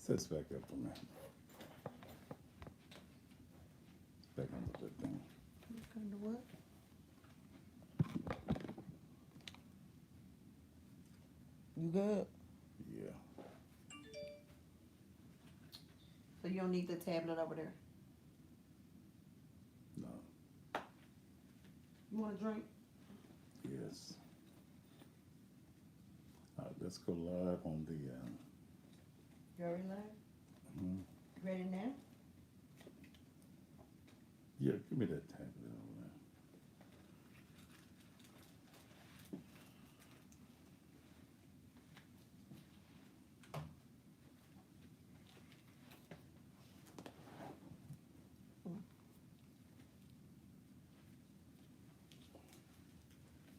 Sets back up for me. Back under the thing. Kind of what? You good? Yeah. So you don't need the tablet over there. No. You want a drink? Yes. Let's go live on the. You already live? Hmm. Ready now? Yeah, give me that tablet over there.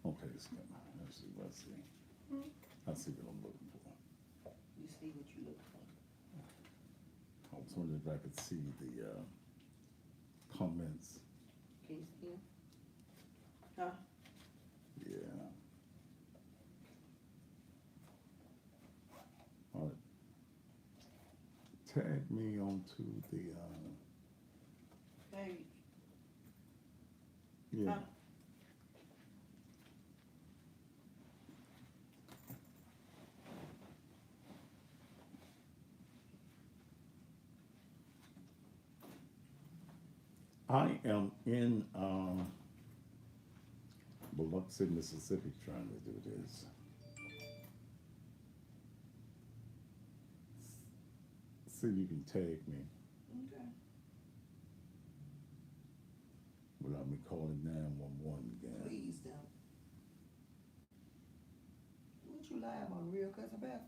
Okay, let's see. Let's see. Let's see. I see what I'm looking for. You see what you look for. I was wondering if I could see the comments. Can you see 'em? Huh? Yeah. All right. Tag me onto the. Hey. Yeah. Huh? I am in Biloxi, Mississippi, trying to do this. See if you can tag me Okay. without me calling 911 again. Please don't. What you live on Real Cousin Beth?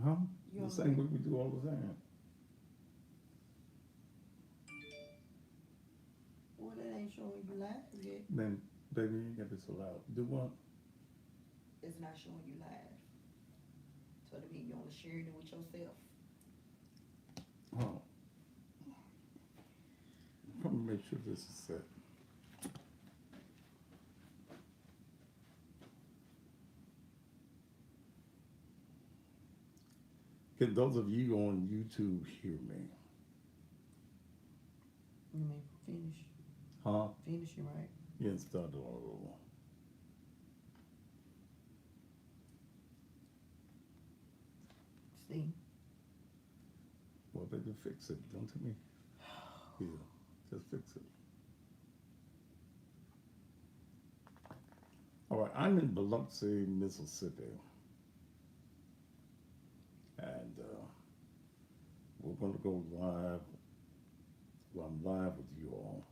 Huh? You The on same the- way we do all the time. Well, that ain't showing you live yet. Then, baby, you got this allowed. Do what? It's not showing you live. So that means you only sharing it with yourself. Oh. Let me make sure this is set. Can those of you on YouTube hear me? You may finish. Huh? Finish it right. Yeah, start all over. See? Well, baby, fix it. Don't tell me. Here, just fix it. All right, I'm in Biloxi, Mississippi. And we're going to go live. Well, I'm live with you all.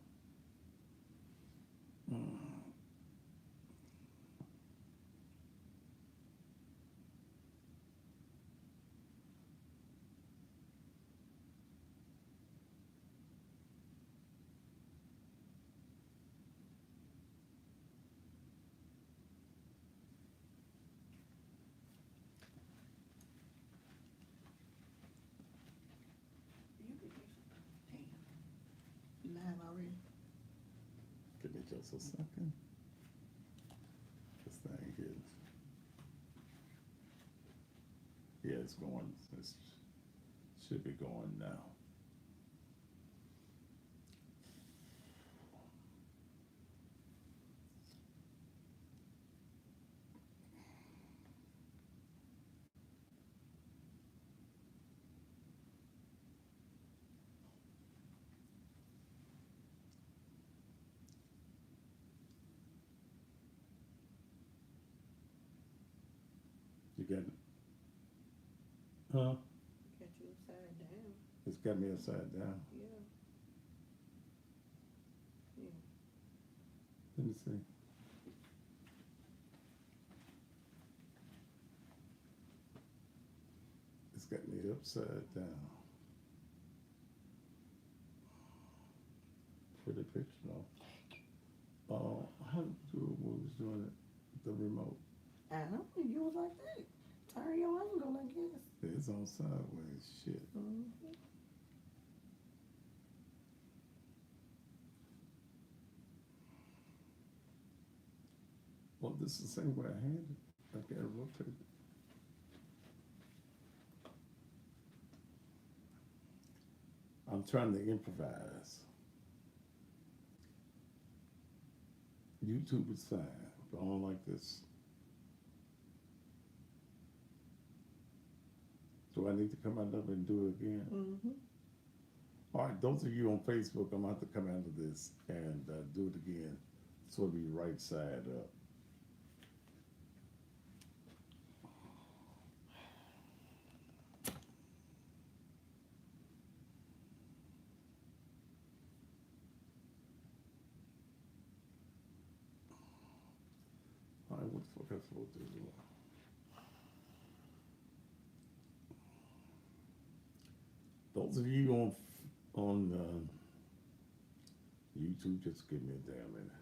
You could do something. Damn. You live already? Give me just a second. This thing is. Yeah, it's going. It should be going now. You got it? Huh? Got you upside down. It's got me upside down. Yeah. Yeah. Let me see. It's got me upside down. Pretty picture though. How to do it when we was doing it? The remote. I know. You was like that. Turn your angle, I guess. It's on sideways. Shit. Mm-hmm. Well, this is the same way I had it. I got to rotate it. I'm trying to improvise. YouTube is fine, but I don't like this. Do I need to come out of it and do it again? Mm-hmm. All right, those of you on Facebook, I'm going to have to come out of this and do it again. So it'll be right side up. All right, what the fuck am I supposed to do? Those of you on YouTube, just give me a damn minute.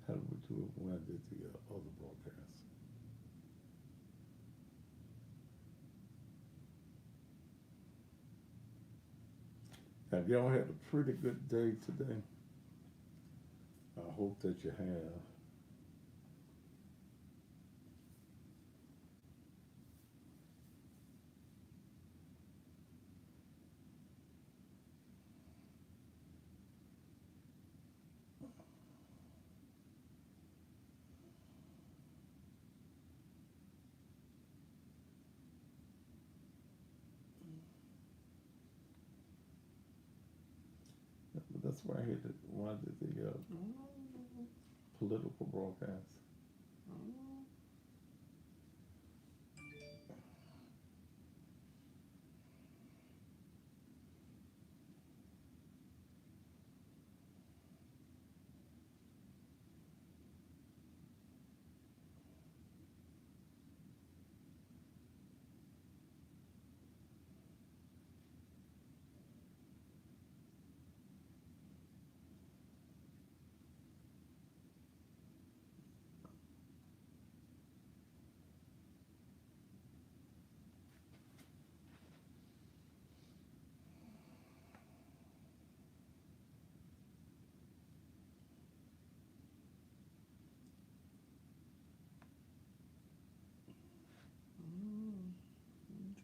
How did we do it when I did the other broadcast? Have y'all had a pretty good day today? I hope that you have. But that's why I hit it when I did the political broadcast.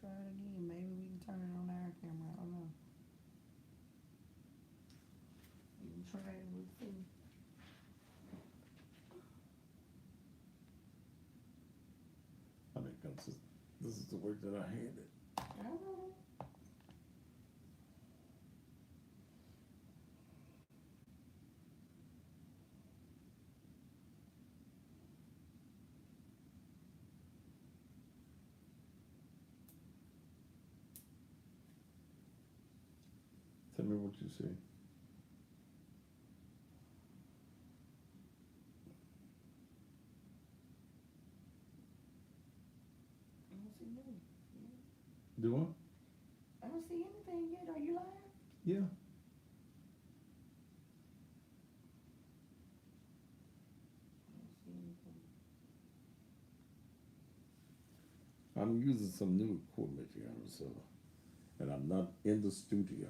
Try it again. Maybe we can turn it on our camera. I don't know. You can try it. We'll see. I mean, this is the work that I had it. I don't know. Tell me what you see. I don't see nothing. Do I don't see anything yet. Are you live? Yeah. I don't see anything. I'm using some new equipment here, so, and I'm not in the studio.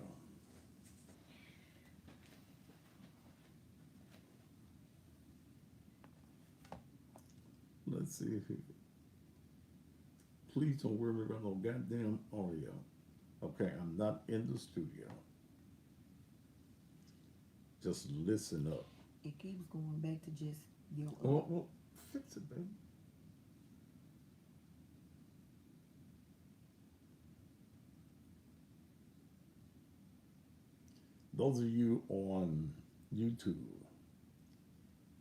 Let's see if please don't worry about no goddamn audio. Okay, I'm not in the studio. Just listen up. It keeps going back to just your. Well, fix it, baby. Those of you on YouTube,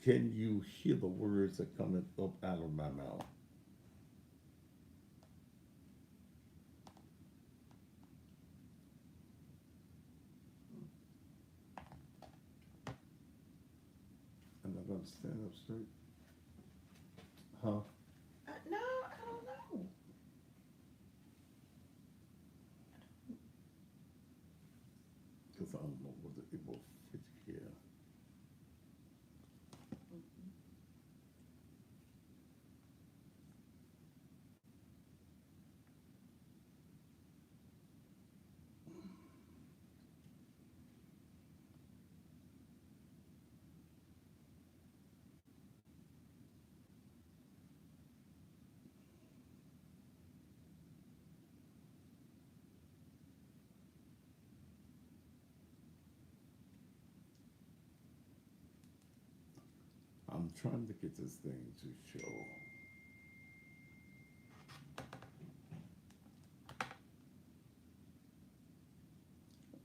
can you hear the words that coming up out of my mouth? Am I gonna stand up straight? Huh? No, I don't know. Because I don't know whether it will fit here. I'm trying to get this thing to show.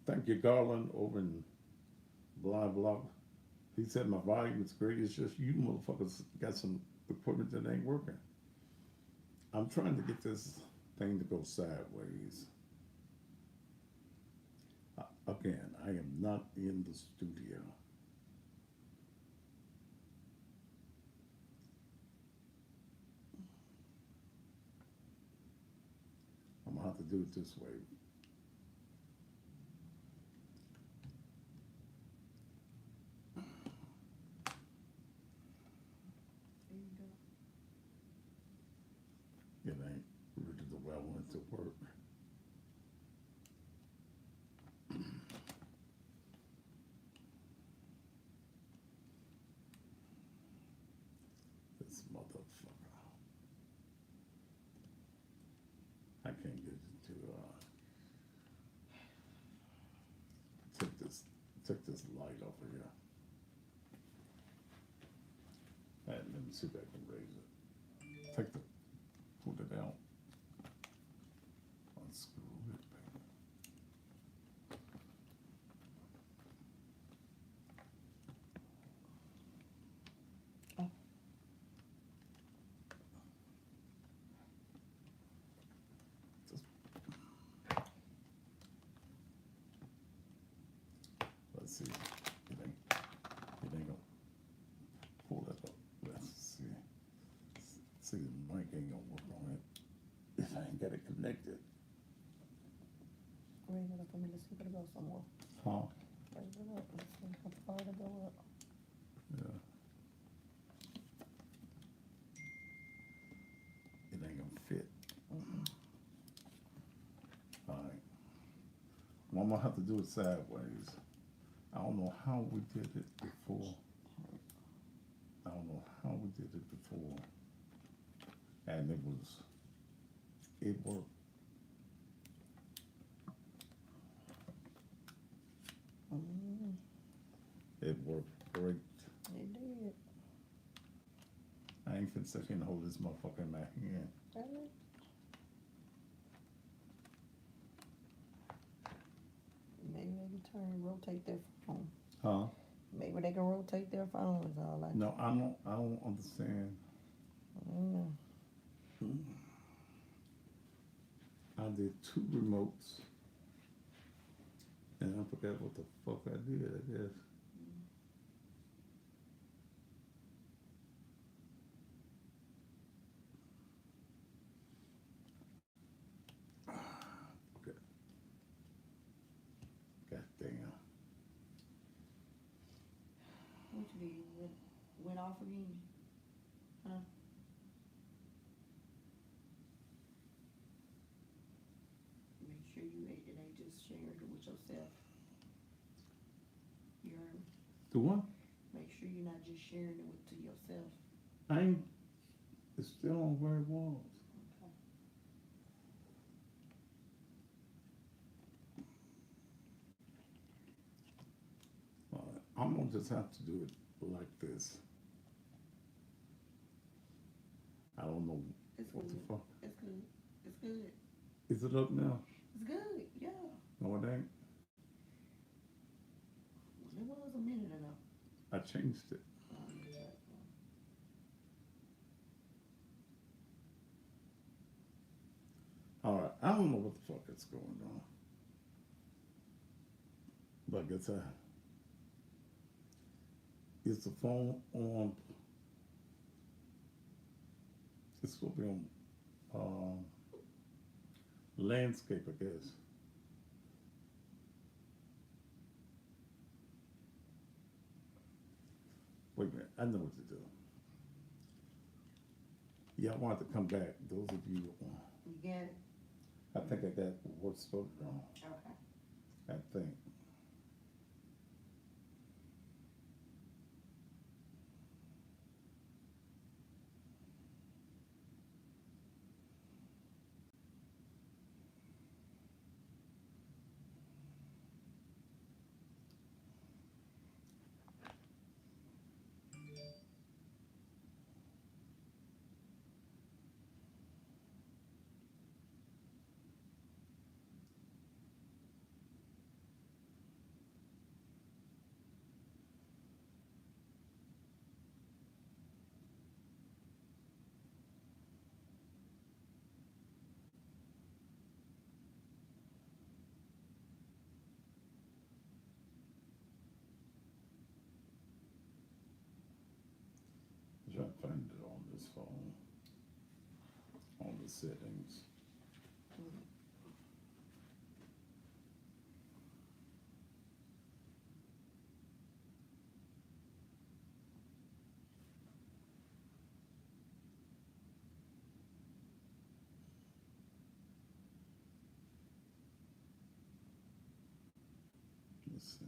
Thank you, Garland, over in blah blah. He said my volume is great. It's just you motherfuckers got some equipment that ain't working. I'm trying to get this thing to go sideways. Again, I am not in the studio. I'm gonna have to do it this way. There you go. It ain't really the way I want it to work. This motherfucker. I can't get it to take this light off of here. And let me see if I can raise it. Pull it out. Unscrew it back. Oh. Just, let's see. It ain't gonna pull that up. Let's see. See, the mic ain't gonna work on it if I ain't got it connected. Raise it up for me to see if it'll go somewhere. Huh? Raise it up. Let's see how far it'll go up. Yeah. It ain't gonna fit. All right. Well, I'm gonna have to do it sideways. I don't know how we did it before. And it worked. It worked great. It did. I ain't finna sit here and hold this motherfucker in my hand. Alright. Maybe they can rotate their phone. Huh? Maybe they can rotate their phone is all I No, I don't understand. Mm. I did 2 remotes. And I forgot what the fuck I did, I guess. Okay. God damn. What you did? Went off again? Huh? Make sure you ain't just sharing it with yourself. You heard me? The what? Make sure you're not just sharing it with to yourself. I ain't, it's still on where it was. Okay. I'm gonna just have to do it like this. I don't know It's what good. the fuck. It's good. It's good. Is it up now? It's good. Yeah. No, it ain't. It was a minute ago. I changed it. All right, I don't know what the fuck is going on. But I guess is the phone on? It's supposed to be on landscape, I guess. Wait a minute, I know what to do. Yeah, I wanted to come back. Those of you, You get it? I think I got what's supposed to go. Okay. I think. the settings. Let's see.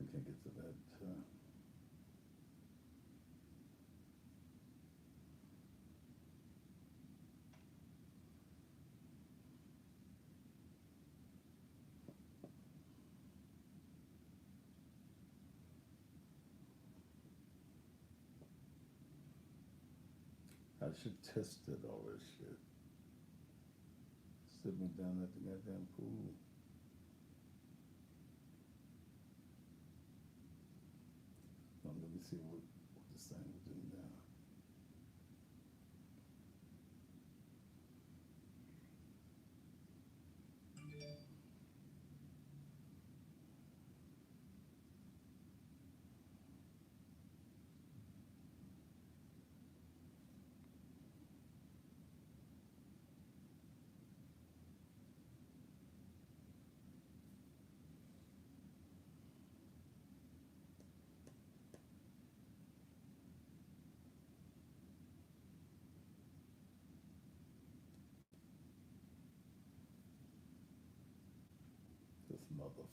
I can't get to that. I should test it, all this shit. Sitting down at the goddamn pool. Let me see what this thing will do now. This motherfucker.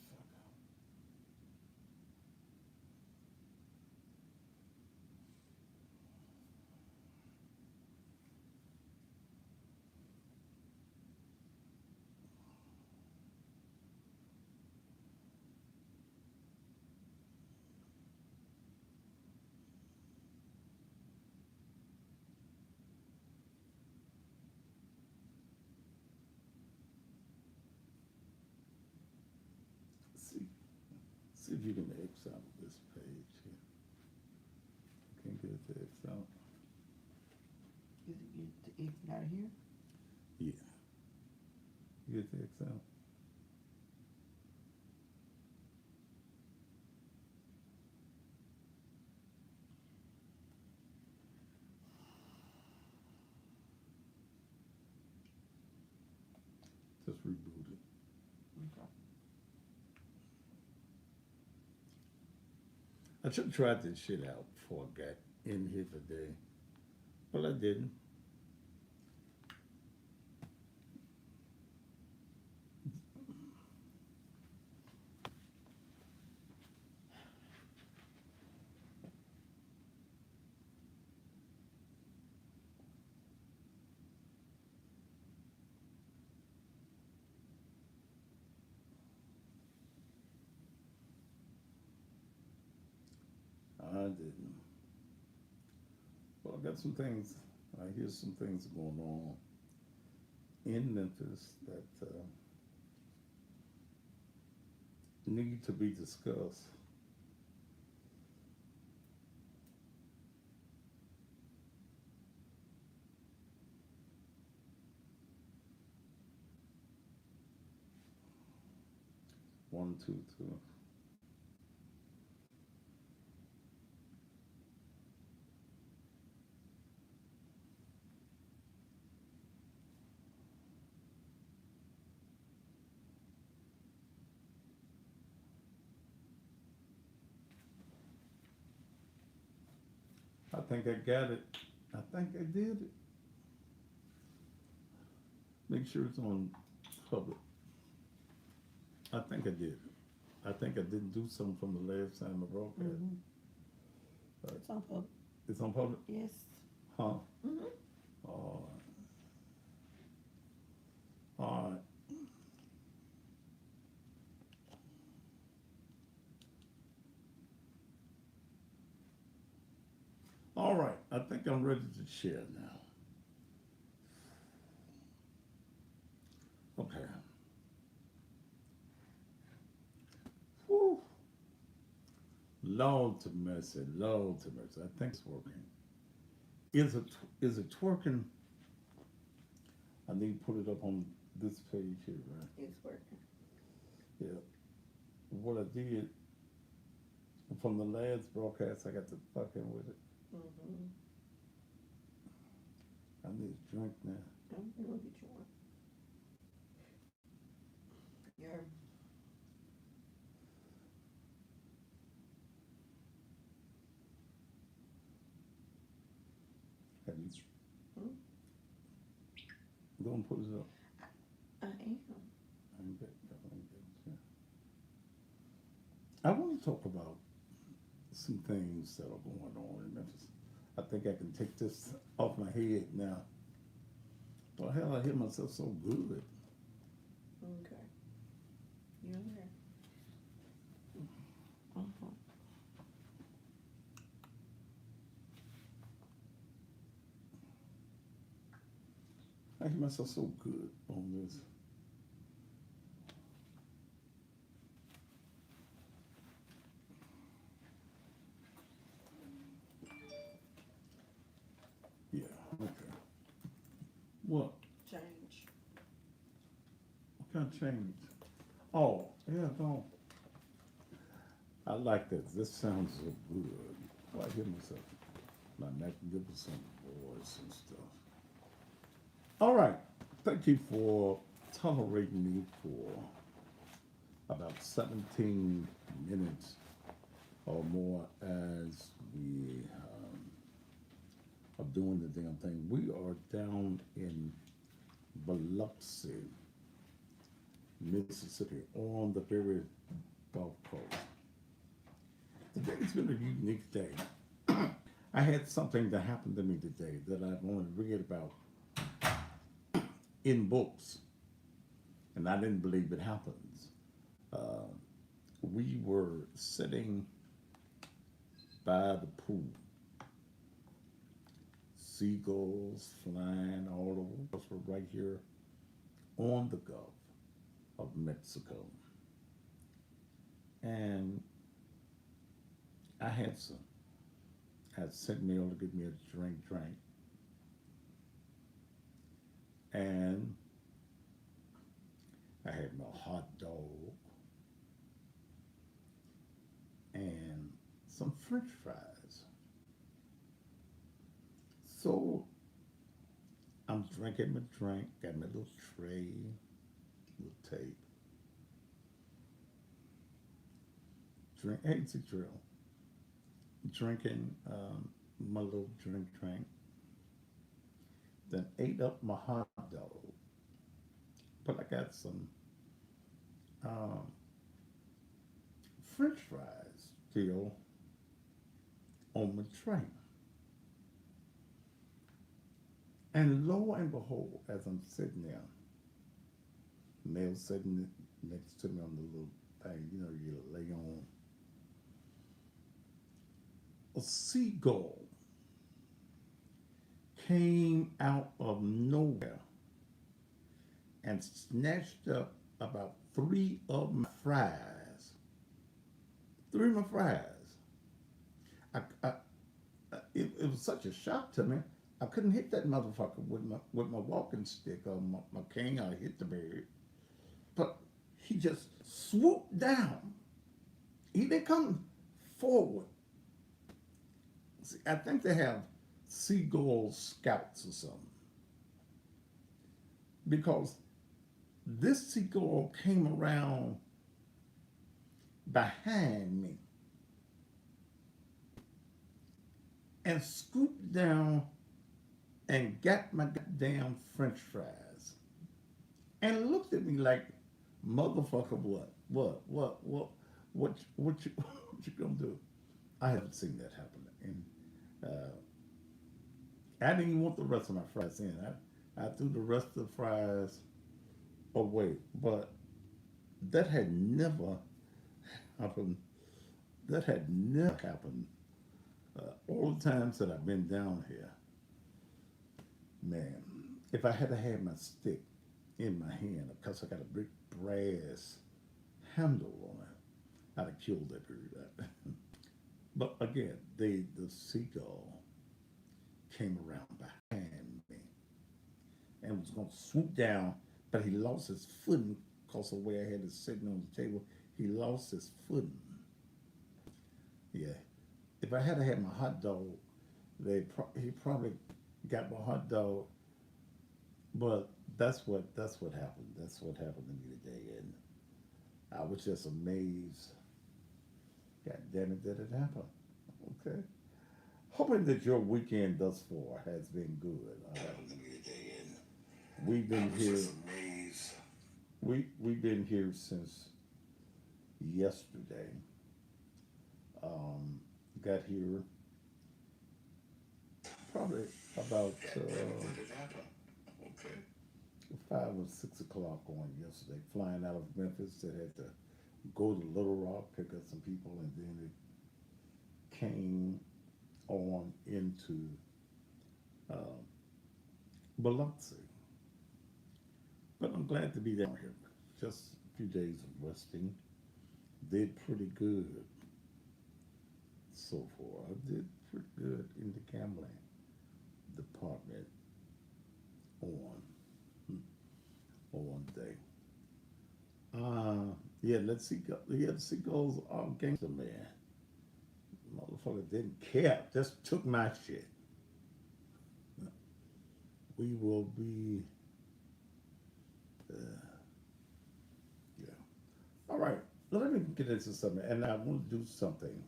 See, see if you can X out this page here. Can't get it to X out. Is it get the out of here? Yeah. You get the X out. Just reboot it. Okay. I should have tried this shit out before I got in here today, but I didn't. I didn't. Well, I got some things. I hear some things going on in Memphis that need to be discussed. One, two, two. I think I got it. I think I did it. Make sure it's on public. I think I did. I think I didn't do something from the last time I broadcast. It's on public. It's on public? Yes. Huh? Mm-hmm. All right. All right. All right. I think I'm ready to share now. Okay. Whew. Lord to mercy. Lord to mercy. I think it's working. Is it twerking? I need to put it up on this page here, right? It's working. Yeah. What I did from the last broadcast, I got to fucking with it. Mm-hmm. I need a drink now. I'm gonna get you one. Your Have you Hmm? gonna put it up? I am. I want to talk about some things that are going on in Memphis. I think I can take this off my head now. Well, hell, I hear myself so good. Okay. You're there. Uh-huh. I hear myself so good on this. Yeah, okay. What? Change. What kind of change? Oh, yeah, no. I like this. This sounds so good. Well, I hear myself, my magnificent voice and stuff. All right. Thank you for tolerating me for about 17 minutes or more as we are doing the damn thing. We are down in Biloxi, Mississippi, on the very Gulf Coast. Today's been a unique day. I had something that happened to me today that I've only read about in books, and I didn't believe it happens. Uh, we were sitting by the pool, seagulls flying all over us. We're right here on the Gulf of Mexico. And I had some. I had sent Neil to get me a drink. And I had my hot dog and some French fries. So I'm drinking my drink, got my little tray, little tape. Hey, it's drill. Drinking my little drink. Then ate up my hot dog. But I got some um, French fries still on my tray. And lo and behold, as I'm sitting there, Mel sitting next to me on the little thing, you lay on. A seagull came out of nowhere and snatched up about three of my fries. Three of my fries. It was such a shock to me. I couldn't hit that motherfucker with my walking stick or my cane. I hit the bird, but he just swooped down. He didn't come forward. See, I think they have seagull scouts or something, because this seagull came around behind me and scooped down and got my goddamn French fries and looked at me like, motherfucker, what you, what you gonna do? I haven't seen that happen, and Uh, I didn't even want the rest of my fries in. I threw the rest of the fries away. But that had never happened. That had never happened. All the times that I've been down here, man, if I had had my stick in my hand, because I got a big brass handle on it, I'd have killed that bird. But again, the seagull came around behind me and was going to swoop down, but he lost his footing because of the way I had it sitting on the table. He lost his footing. Yeah. If I had my hot dog, he probably got my hot dog. But that's what happened. That's what happened to me today, and I was just amazed. God damn it, that it happened. Okay. Hoping that your weekend thus far has been good. We've been here. We've been here since yesterday. Um, got here probably about 5 or 6 o'clock on yesterday. Flying out of Memphis, that had to go to Little Rock, pick up some people, and then it came on into uh, Biloxi. But I'm glad to be down here. Just a few days of resting. Did pretty good so far. I did pretty good in the gambling department on on day. Yeah, let's see. Yeah, let's see goes all gangster man. Motherfucker didn't care. Just took my shit. We will be. Uh, yeah. All right. Let me get into something, and I want to do something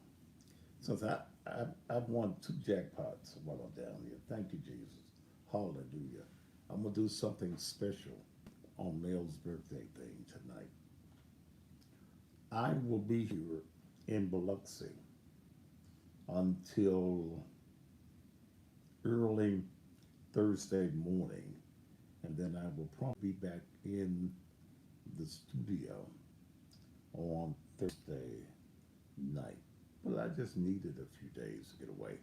since I've won 2 jackpots while I'm down here. Thank you, Jesus. Hallelujah. I'm gonna do something special on Mel's birthday thing tonight. I will be here in Biloxi until early Thursday morning, and then I will probably be back in the studio on Thursday night. But I just needed a few days to get away,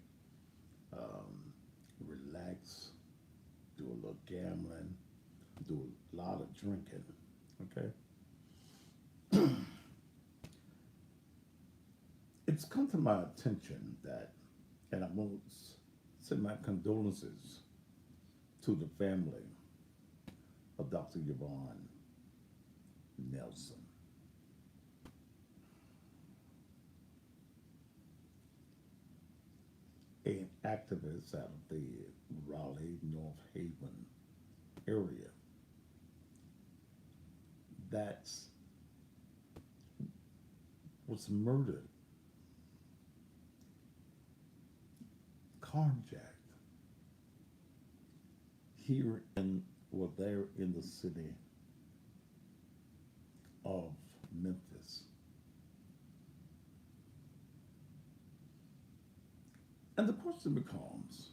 um, relax, do a little gambling, do a lot of drinking. Okay, it's come to my attention that, and I want to send my condolences to the family of Dr. Yvonne Nelson, an activist out of the Raleigh, North Haven area that was murdered, carjacked here in, well, there in the city of Memphis. And the question becomes,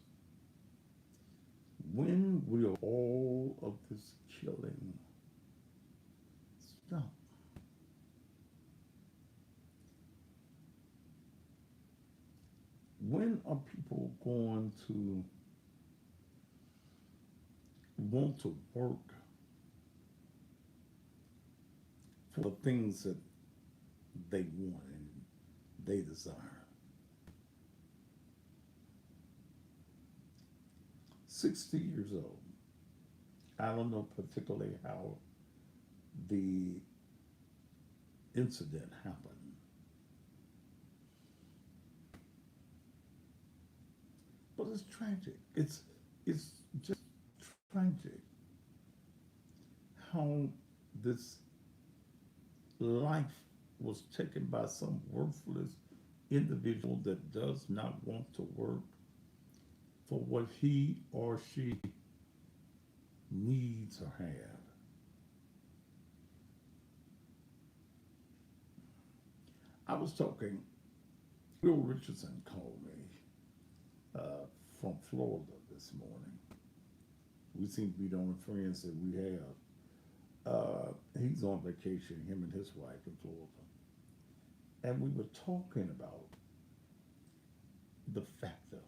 when will all of this killing stop? When are people going to want to work for the things that they want and they desire? 60 years old. I don't know particularly how the incident happened, but it's tragic. It's just tragic how this life was taken by some worthless individual that does not want to work for what he or she needs or have. I was talking, Will Richardson called me from Florida this morning. We seem to be the only friends that we have. He's on vacation, him and his wife in Florida. And we were talking about the factor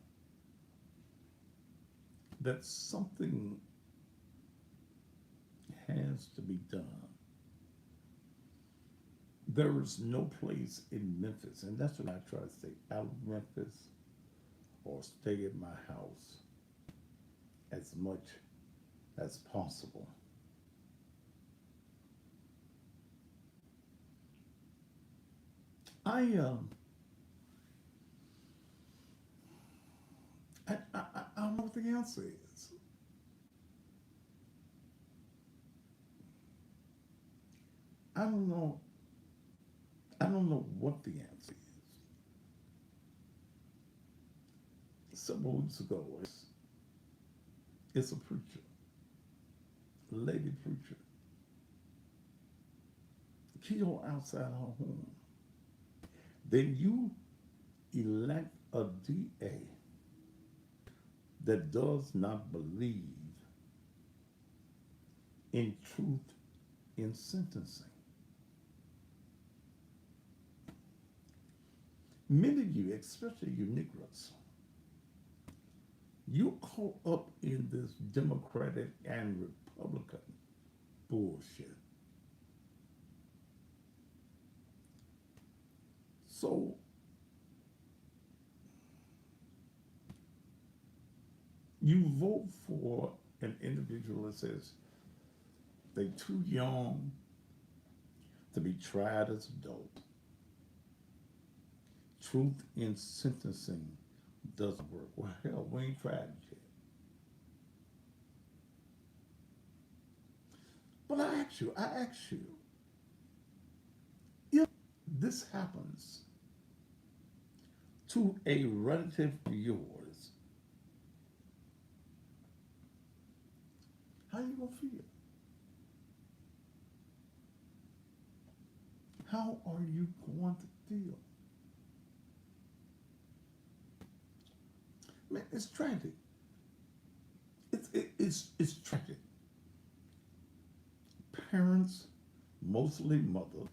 that something has to be done. There is no place in Memphis, and that's what I try to stay out of Memphis or stay at my house as much as possible. I I don't know what the answer is. I don't know. I don't know what the answer is. Several weeks ago, it's a preacher, a lady preacher, killed outside her home. Then you elect a DA that does not believe in truth in sentencing. Many of you, especially you Negroes, you're caught up in this Democratic and Republican bullshit. So you vote for an individual that says they're too young to be tried as adults. Truth in sentencing doesn't work. Well, hell, we ain't tried it yet. But I ask you, if this happens to a relative of yours, how you gonna feel? How are you going to feel? Man, it's tragic. It's tragic. Parents, mostly mothers,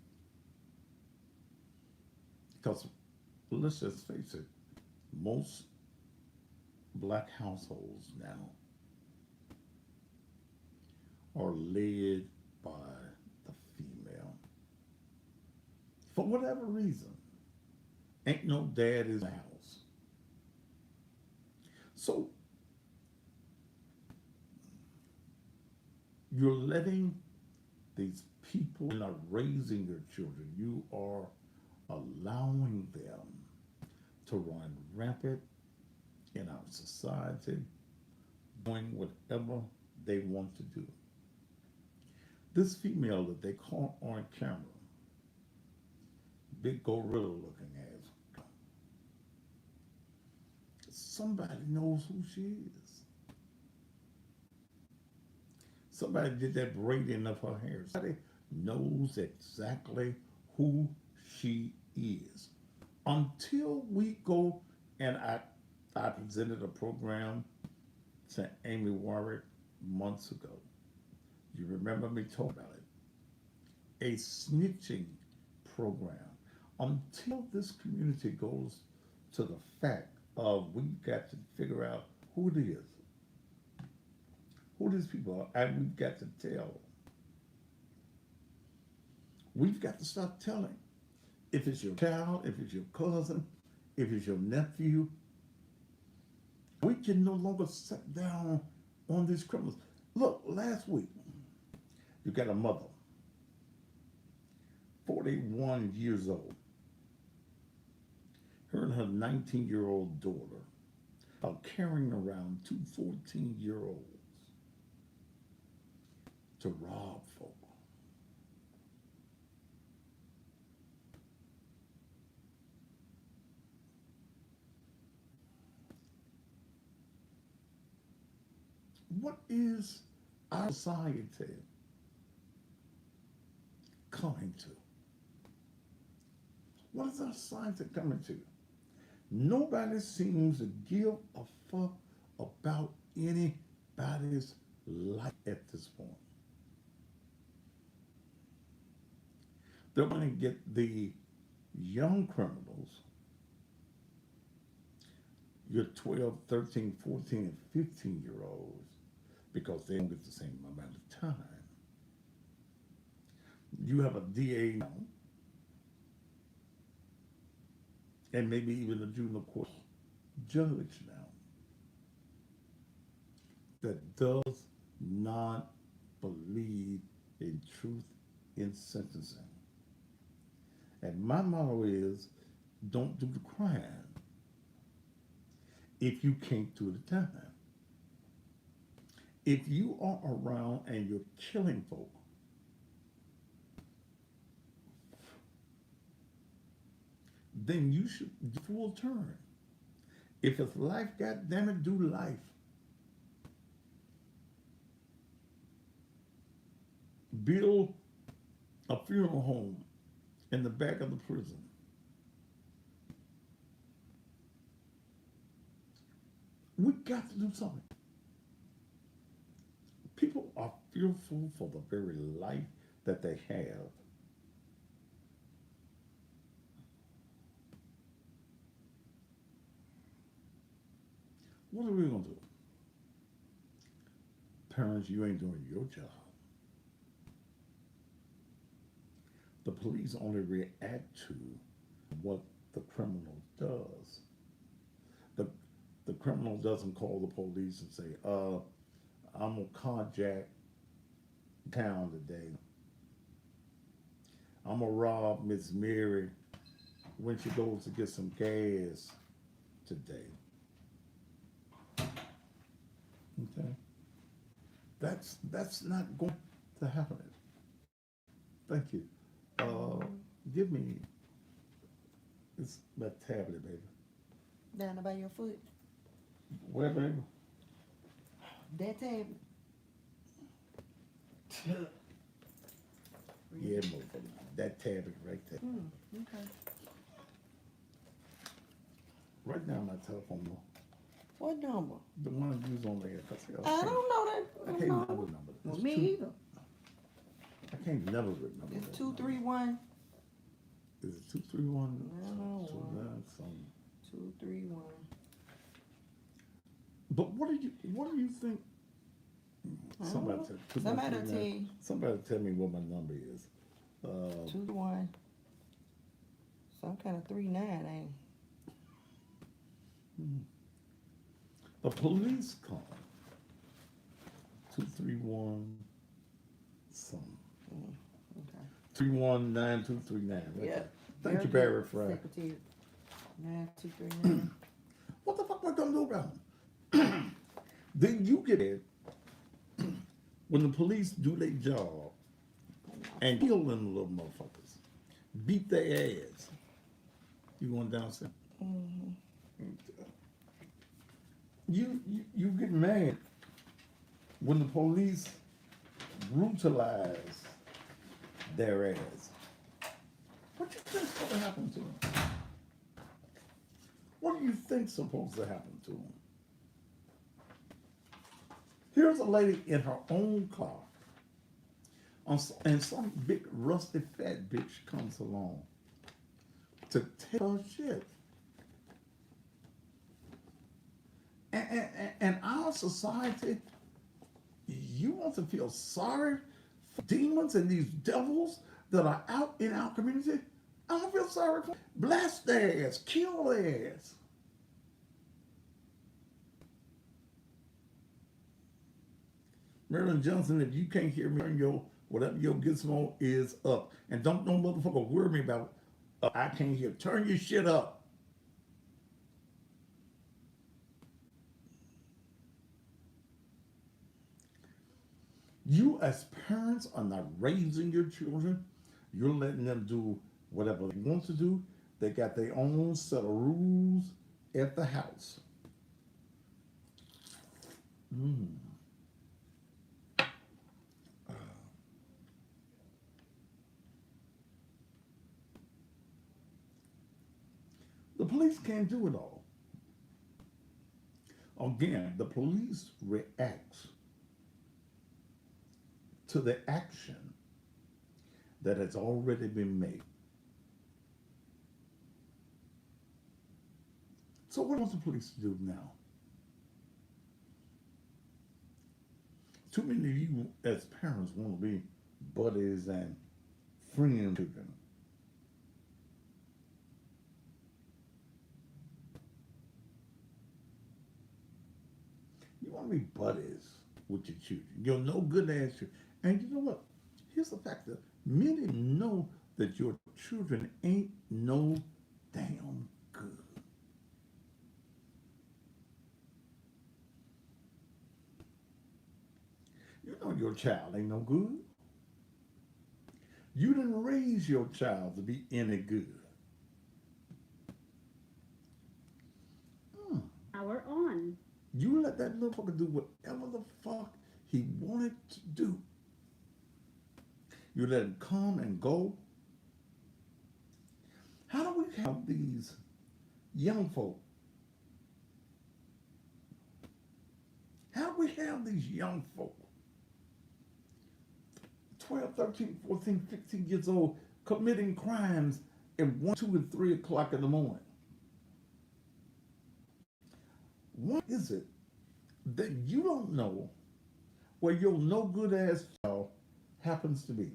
because let's just face it, most black households now are led by the female. For whatever reason, ain't no dad in the house. So you're letting these people that are raising your children, you are allowing them to run rampant in our society, doing whatever they want to do. This female that they caught on camera, big gorilla looking ass, somebody knows who she is. Somebody did that braiding of her hair. Somebody knows exactly who she is. Until we go, and I presented a program to Amy Warwick months ago. You remember me talking about it? A snitching program. Until this community goes to the fact of we've got to figure out who it is, who these people are, and we've got to tell. We've got to stop telling. If it's your child, if it's your cousin, if it's your nephew, we can no longer sit down on these criminals. Look, last week, you got a mother, 41 years old. Her and her 19-year-old daughter are carrying around two 14-year-olds to rob folk. What is our society coming to? What is our society coming to? Nobody seems to give a fuck about anybody's life at this point. They're going to get the young criminals, your 12, 13, 14, and 15-year-olds, because they don't get the same amount of time. You have a DA now, and maybe even a juvenile court judge now, that does not believe in truth in sentencing. And my motto is, don't do the crime if you can't do the time. If you are around and you're killing folk, then you should do full turn. If it's life, goddamn it, do life. Build a funeral home in the back of the prison. We got to do something. People are fearful for the very life that they have. What are we going to do? Parents, you ain't doing your job. The police only react to what the criminal does. The criminal doesn't call the police and say, I'm going to carjack town today. I'm going to rob Miss Mary when she goes to get some gas today. Okay? That's not going to happen. Thank you. Give me that tablet, baby. Down by your foot. Where, baby? That tablet. Yeah, motherfucker. That tablet right there. Okay. Right now, my telephone number. What number? The one I use on there. I don't know that. I can't remember the number. Well, It's me either. I can't never remember. It's that 231. number. Is it 231? No, 29 something. 231. But what do you think? Somebody Tell you. Somebody tell me what my number is. 2-1. Some kind of 39, ain't A police call. 231 something. Okay. 319239. Yeah. Thank you, Barry Fry. Secretary. 9239. What the fuck am I gonna do about it? Then you get it when the police do their job and kill them little motherfuckers, beat their ass. You going downstairs? You get mad when the police brutalize their ass. What do you think's supposed to happen to them? What do you think's supposed to happen to them? Here's a lady in her own car, and some big rusty fat bitch comes along to take her shit. And our society, you want to feel sorry for demons and these devils that are out in our community? I don't feel sorry for them. Blast their ass, kill their ass. Marilyn Johnson, if you can't hear me, turn your whatever your gizmo is up. And don't no motherfucker worry me about I can't hear. Turn your shit up. You as parents are not raising your children. You're letting them do whatever they want to do. They got their own set of rules at the house. The The police can't do it all. Again, the police reacts to the action that has already been made. So what wants the police to do now? Too many of you as parents want to be buddies and friends with them. You want to be buddies with your children. You're no good ass children. And you know what? Here's the fact that many know that your children ain't no damn good. You know your child ain't no good. You didn't raise your child to be any good. Hmm. Power on. You let that motherfucker do whatever the fuck he wanted to do. You let him come and go. How do we have these young folk? How do we have these young folk, 12, 13, 14, 15 years old, committing crimes at 1, 2, and 3 o'clock in the morning? What is it that you don't know where your no good ass child happens to be?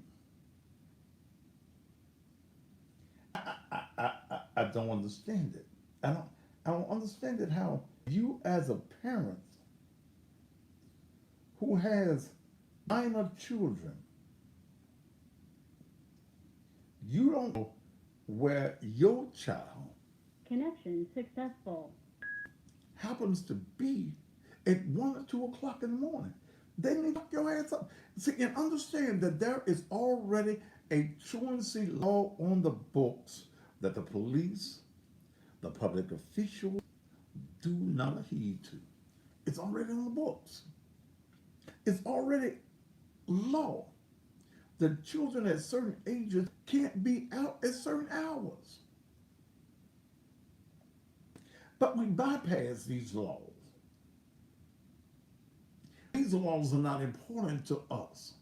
I don't understand it. I don't understand it how you as a parent who has minor children, you don't know where your child Connection successful. happens to be at 1 or 2 o'clock in the morning. They need to fuck your ass up. See, and understand that there is already a truancy law on the books that the police, the public officials do not heed to. It's already on the books. It's already law that children at certain ages can't be out at certain hours. But we bypass these laws. These laws are not important to us.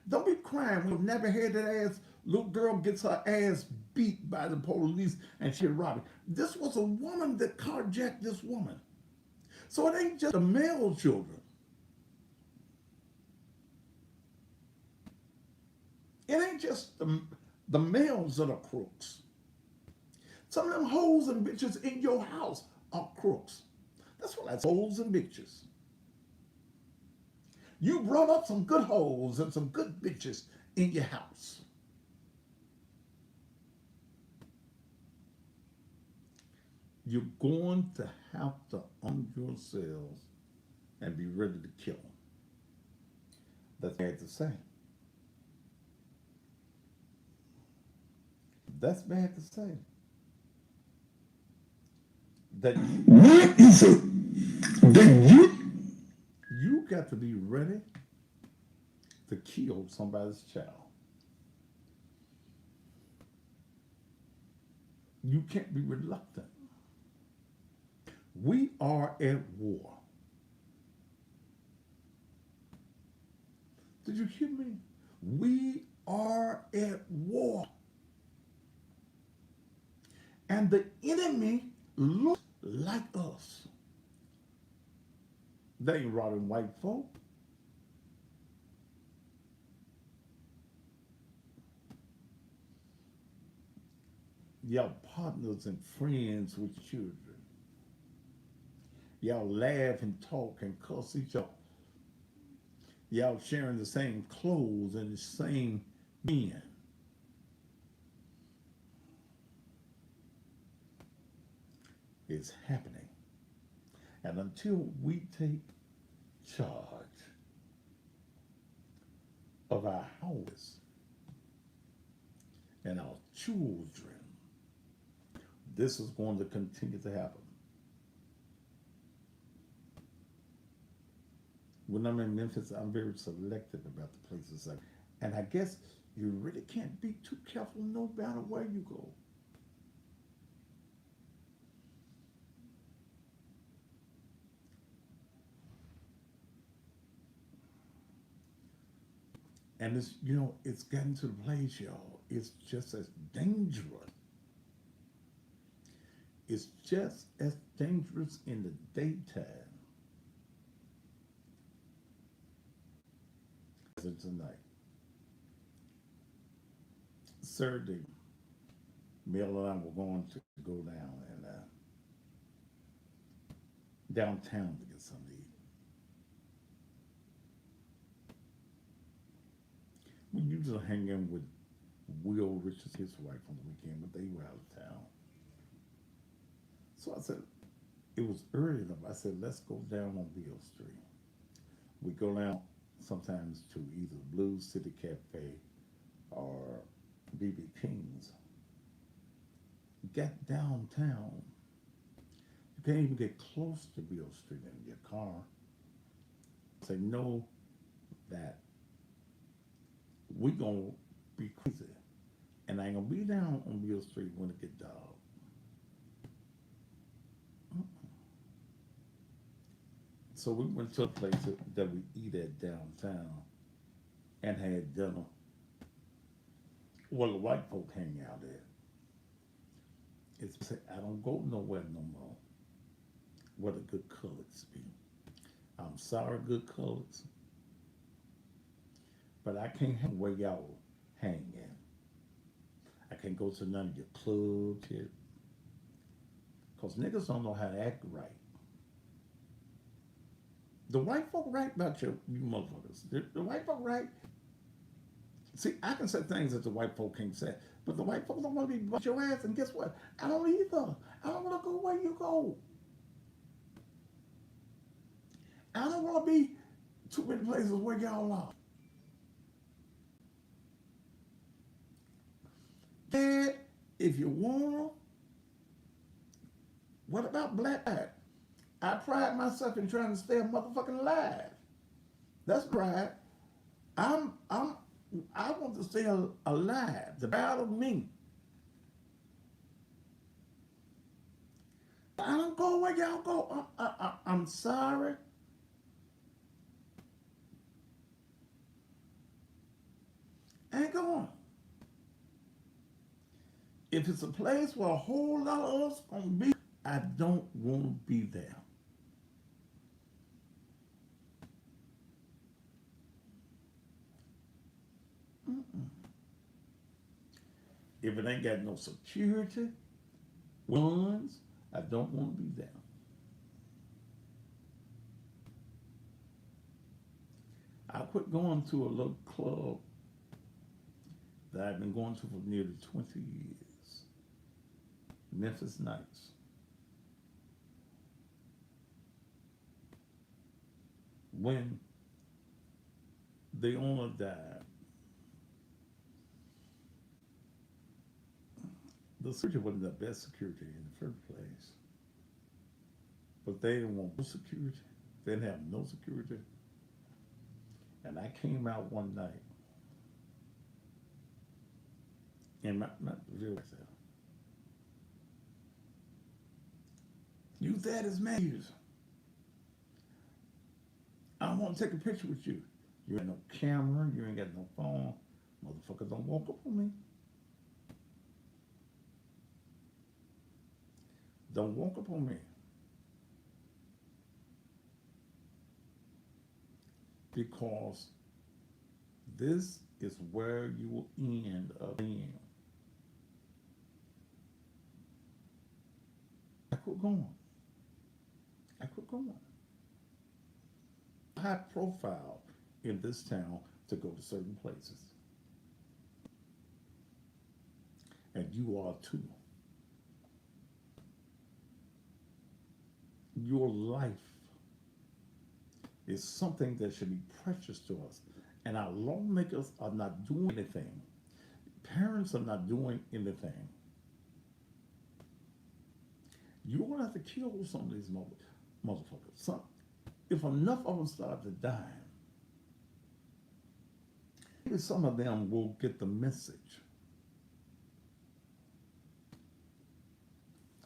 Don't be crying when never had that ass little girl gets her ass beat by the police and she robbed. This was a woman that carjacked this woman. So it ain't just the male children. It ain't just the males that are crooks. Some of them hoes and bitches in your house are crooks. That's what that's hoes and bitches. You brought up some good hoes and some good bitches in your house. You're going to have to arm yourselves and be ready to kill them. That's bad to say. That's bad to say. That what is it that you got to be ready to kill somebody's child. You can't be reluctant. We are at war. Did you hear me? We are at war. And the enemy looks like us. They ain't robbing white folk. Y'all partners and friends with children. Y'all laugh and talk and cuss each other. Y'all sharing the same clothes and the same men. It's happening. And until we take charge of our houses and our children, this is going to continue to happen. When I'm in Memphis, I'm very selective about the places and I guess you really can't be too careful no matter where you go. And it's, you know, it's getting to the place, y'all. It's just as dangerous. It's just as dangerous in the daytime as it's at night. Saturday, Mel and I were going to go down and downtown to get something to eat. We usually hang in with Will Richards, his wife, on the weekend, but they were out of town. So I said, it was early enough. I said, let's go down on Beale Street. We go down sometimes to either Blue City Cafe or BB King's. Get downtown. You can't even get close to Beale Street in your car. Say, know that we gonna be crazy. And I ain't gonna be down on Beale Street when it get dark. So we went to a place that we eat at downtown and had dinner. Well, the white folk hang out there. It's I don't go nowhere no more where the good colors be. I'm sorry, good colors, but I can't hang where y'all hang in. I can't go to none of your clubs here. Because niggas don't know how to act right. The white folk right about you motherfuckers. The white folk right. See, I can say things that the white folk can't say, but the white folk don't want to be bust your ass, and guess what? I don't either. I don't want to go where you go. I don't want to be too many places where y'all are. Dad, if you want, what about black? I pride myself in trying to stay motherfucking alive. That's pride. I want to stay alive. The battle of me. I don't go where y'all go. I'm sorry. I ain't going. If it's a place where a whole lot of us gonna be, I don't want to be there. Mm-mm. If it ain't got no security, guns, I don't want to be there. I quit going to a little club that I've been going to for nearly 20 years. Memphis Nights. When the owner died, the security wasn't the best security in the first place. But they didn't want no security. They didn't have no security. And I came out one night and not real myself. You that is man. I want to take a picture with you. You ain't no camera, you ain't got no phone. Motherfuckers don't walk up on me. Don't walk up on me. Because this is where you will end up being. I quit going. I quit going. High profile in this town to go to certain places. And you are too. Your life is something that should be precious to us. And our lawmakers are not doing anything. Parents are not doing anything. You're going to have to kill some of these motherfuckers. If enough of them start to die, maybe some of them will get the message.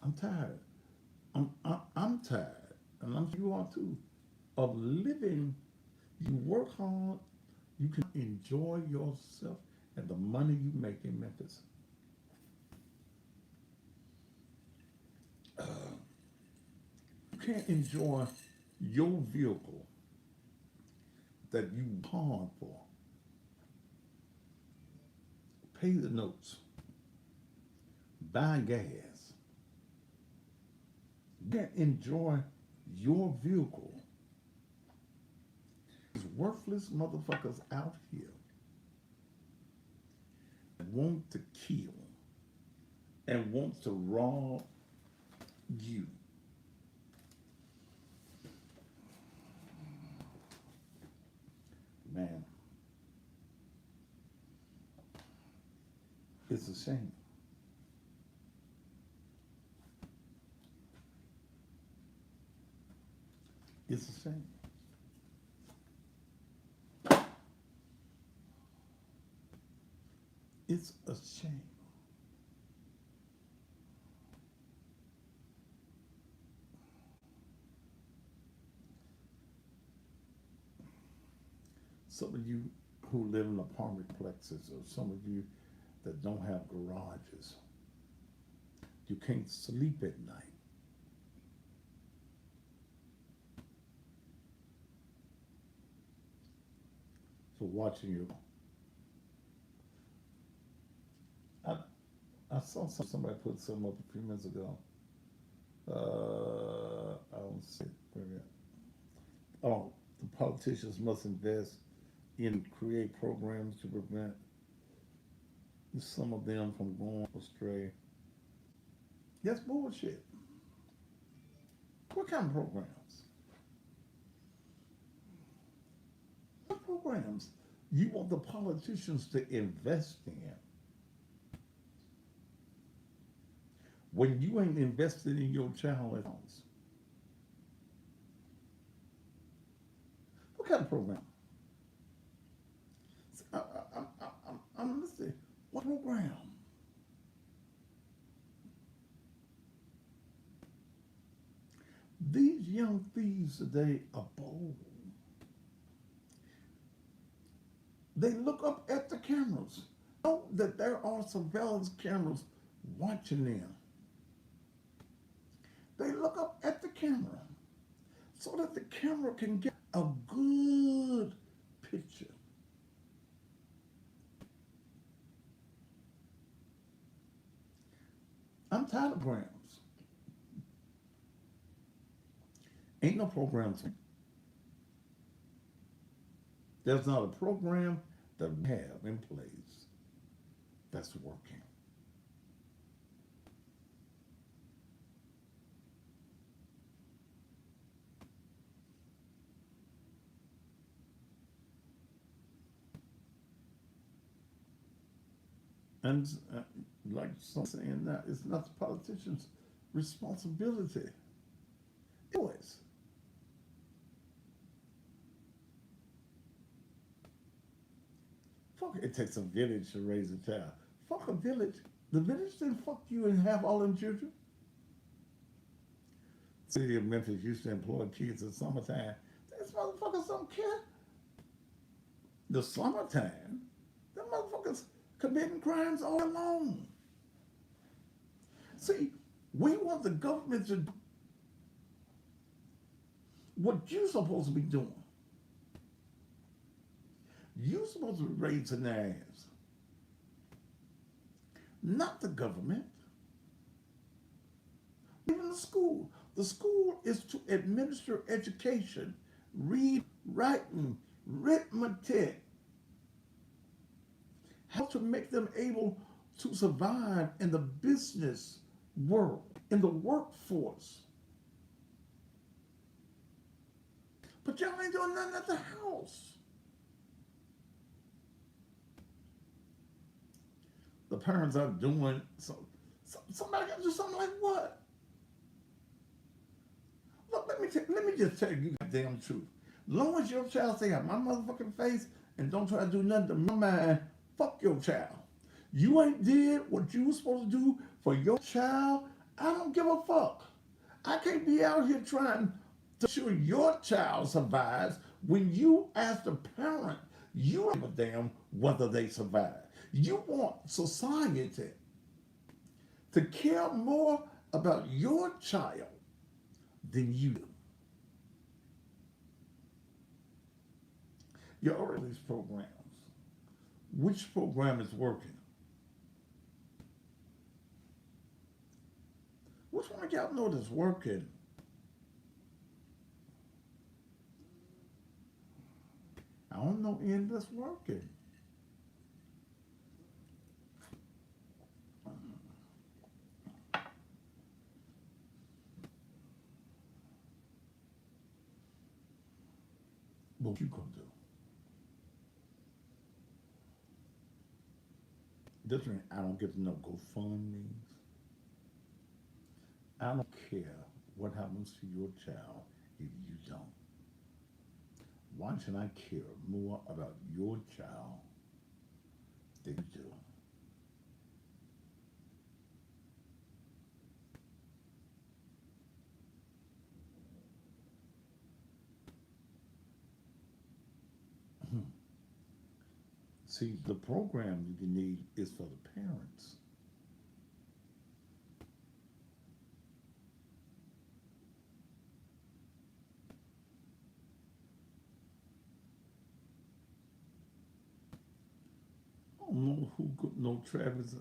I'm tired. I'm tired, and I'm sure you are too, of living. You work hard, You can enjoy yourself and the money you make in Memphis. You can't enjoy your vehicle that you pawn for. Pay the notes. Buy gas. You can't enjoy your vehicle. These worthless motherfuckers out here want to kill and want to rob you. Man, it's a shame. It's a shame. It's a shame. Some of you who live in apartment complexes, or some of you that don't have garages, you can't sleep at night. So watching you. I saw somebody put some up a few minutes ago. I don't see it. Where we at? Oh, the politicians must invest in create programs to prevent some of them from going astray. That's bullshit. What kind of programs? What programs you want the politicians to invest in when you ain't invested in your child at all? What kind of program? I'm listening. What program? These young thieves today are bold. They look up at the cameras. Know that there are surveillance cameras watching them. They look up at the camera so that the camera can get a good picture. I'm tired of programs. Ain't no programs. There's not a program that we have in place that's working. And like some saying that, it's not the politicians' responsibility. Always. Fuck, it takes a village to raise a child. Fuck a village. The village didn't fuck you and have all them children. City of Memphis used to employ kids in summertime. These motherfuckers don't care. The summertime, them motherfuckers committing crimes all along. See, we want the government to do what you're supposed to be doing. You're supposed to be raising their ass, not the government. Even the school. The school is to administer education, read, writing, arithmetic, how to make them able to survive in the business world, in the workforce. But y'all ain't doing nothing at the house. The parents are doing somebody got to do something like what? Look, let me just tell you the damn truth. Long as your child stay out my motherfucking face and don't try to do nothing to my mind, fuck your child. You ain't did what you were supposed to do for your child. I don't give a fuck. I can't be out here trying to ensure your child survives when you, as the parent, You don't give a damn whether they survive. You want society to care more about your child than you do. Your early programs. Which program is working? Which one of y'all know that's working? I don't know any that's working. What you gonna do? This means I don't get to know GoFundMe's. I don't care what happens to your child if you don't. Why should I care more about your child than you do? See, the program you need is for the parents. I don't know who could know Travis.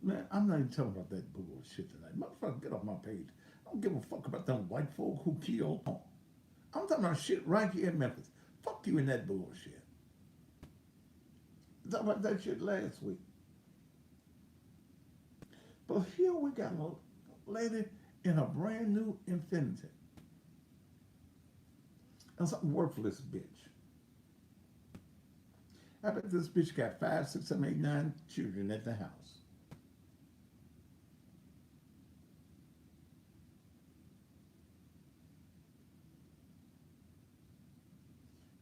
Man, I'm not even talking about that bullshit tonight. Motherfucker, get off my page. I don't give a fuck about them white folk who killed. I'm talking about shit right here in Memphis. Fuck you in that bullshit. I talked about that shit last week. But here we got a lady in a brand new Infiniti. And some worthless bitch. I bet this bitch got 5, 6, 7, 8, 9 children at the house.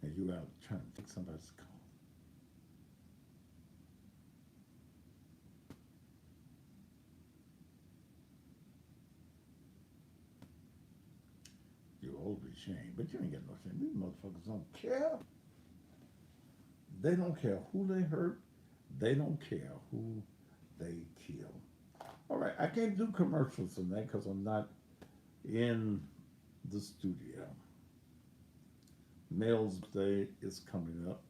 And you out trying to take somebody's car. You ought to be ashamed, but you ain't got no shame. These motherfuckers don't care. They don't care who they hurt. They don't care who they kill. All right, I can't do commercials tonight because I'm not in the studio. Mel's Day is coming up.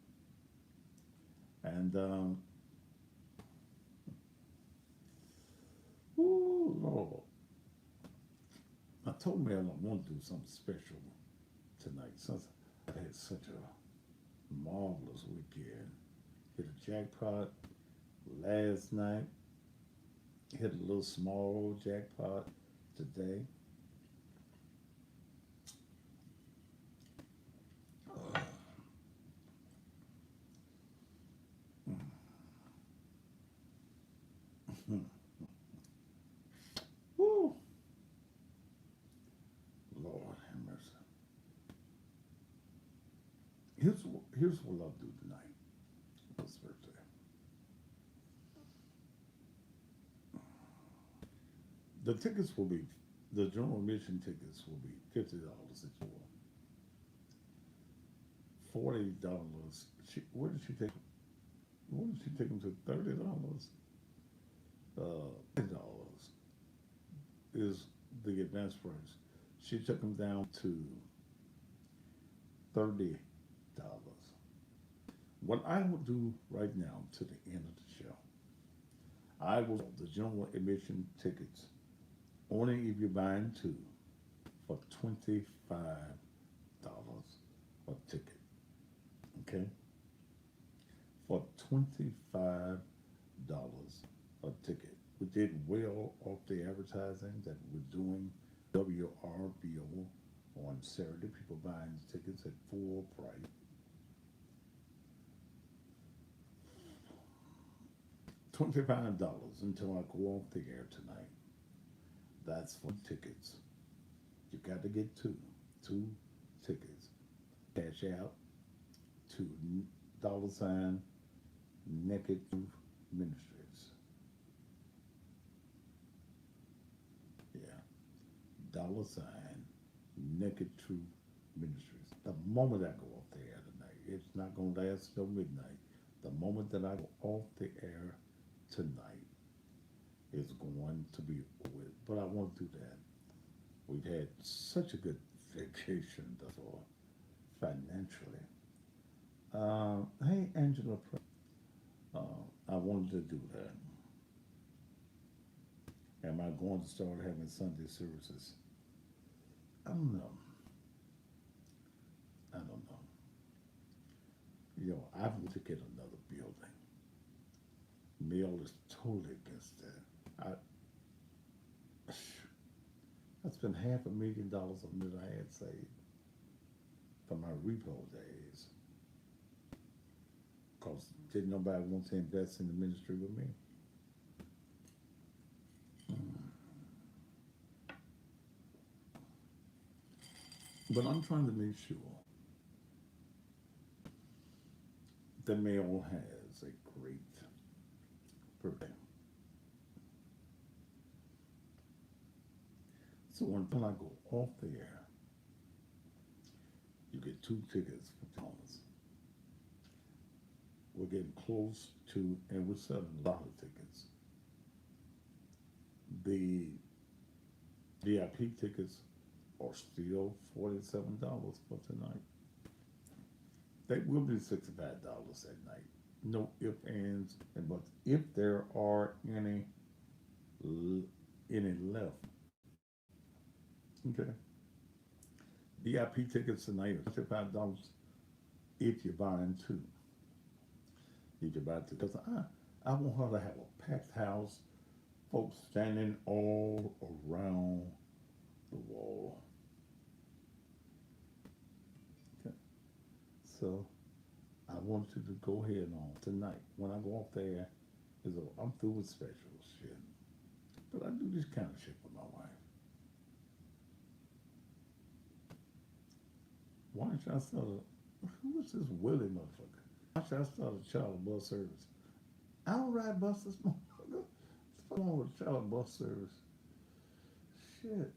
And, oh, Lord. I told Mel I want to do something special tonight since I had such a marvelous weekend. Hit a jackpot last night. Hit a little small jackpot today. Woo. Lord have mercy. Here's what I'll do tonight. This birthday. The tickets will be, the general admission tickets will be $50 each one. $40. Where did she take? Where did she take them to? $30. $10 is the advance price. She took them down to $30. What I will do right now to the end of the show, I will the general admission tickets only if you're buying two for $25 a ticket. Okay? For $25 a ticket. We did well off the advertising that we're doing WRBO on Saturday. People buying tickets at full price. $25 until I go off the air tonight. That's for tickets. You got to get two tickets. Cash out to $ Naked Truth Ministries. Yeah, $ Naked Truth Ministries. The moment I go off the air tonight, It's not going to last till midnight. The moment that I go off the air tonight is going to be with. But I won't do that. We've had such a good vacation thus far, financially. Hey, Angela, I wanted to do that. Am I going to start having Sunday services? I don't know. I don't know. I want to get another building. Mill is totally against that. I spent $500,000 on it I had saved for my repo days. Because didn't nobody want to invest in the ministry with me. But I'm trying to make sure the male has a great birthday. So until I go off the air, you get 2 tickets for Thomas. We're getting close to, and we're selling a lot of tickets. The VIP tickets are still $47 for tonight. They will be $65 at night. No ifs, ands, and buts. If there are any left. Okay. VIP tickets tonight are $55 if you're buying 2. If you buy 2, because I want her to have a packed house, folks standing all around the wall. Okay. So I want you to go ahead on tonight. When I go off there, I'm through with special shit. But I do this kind of shit for my wife. Why should I start who is this Willie motherfucker? Why should I start a child bus service? I don't ride buses, motherfucker. What's wrong with child bus service? Shit.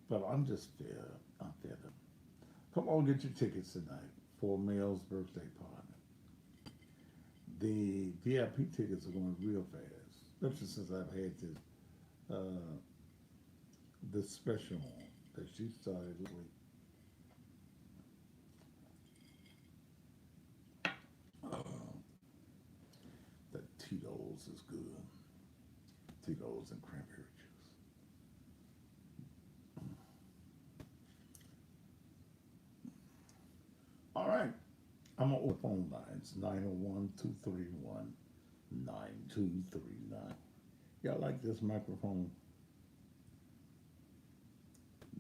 But I'm just fed up. I'm fed up. Come on, get your tickets tonight for Mel's birthday party. The VIP tickets are going real fast. Especially since I've had this special on that she started with. The Tito's is good. Tito's and cranberry juice. All right. I'm on the phone lines, 901-231-9239. Y'all like this microphone?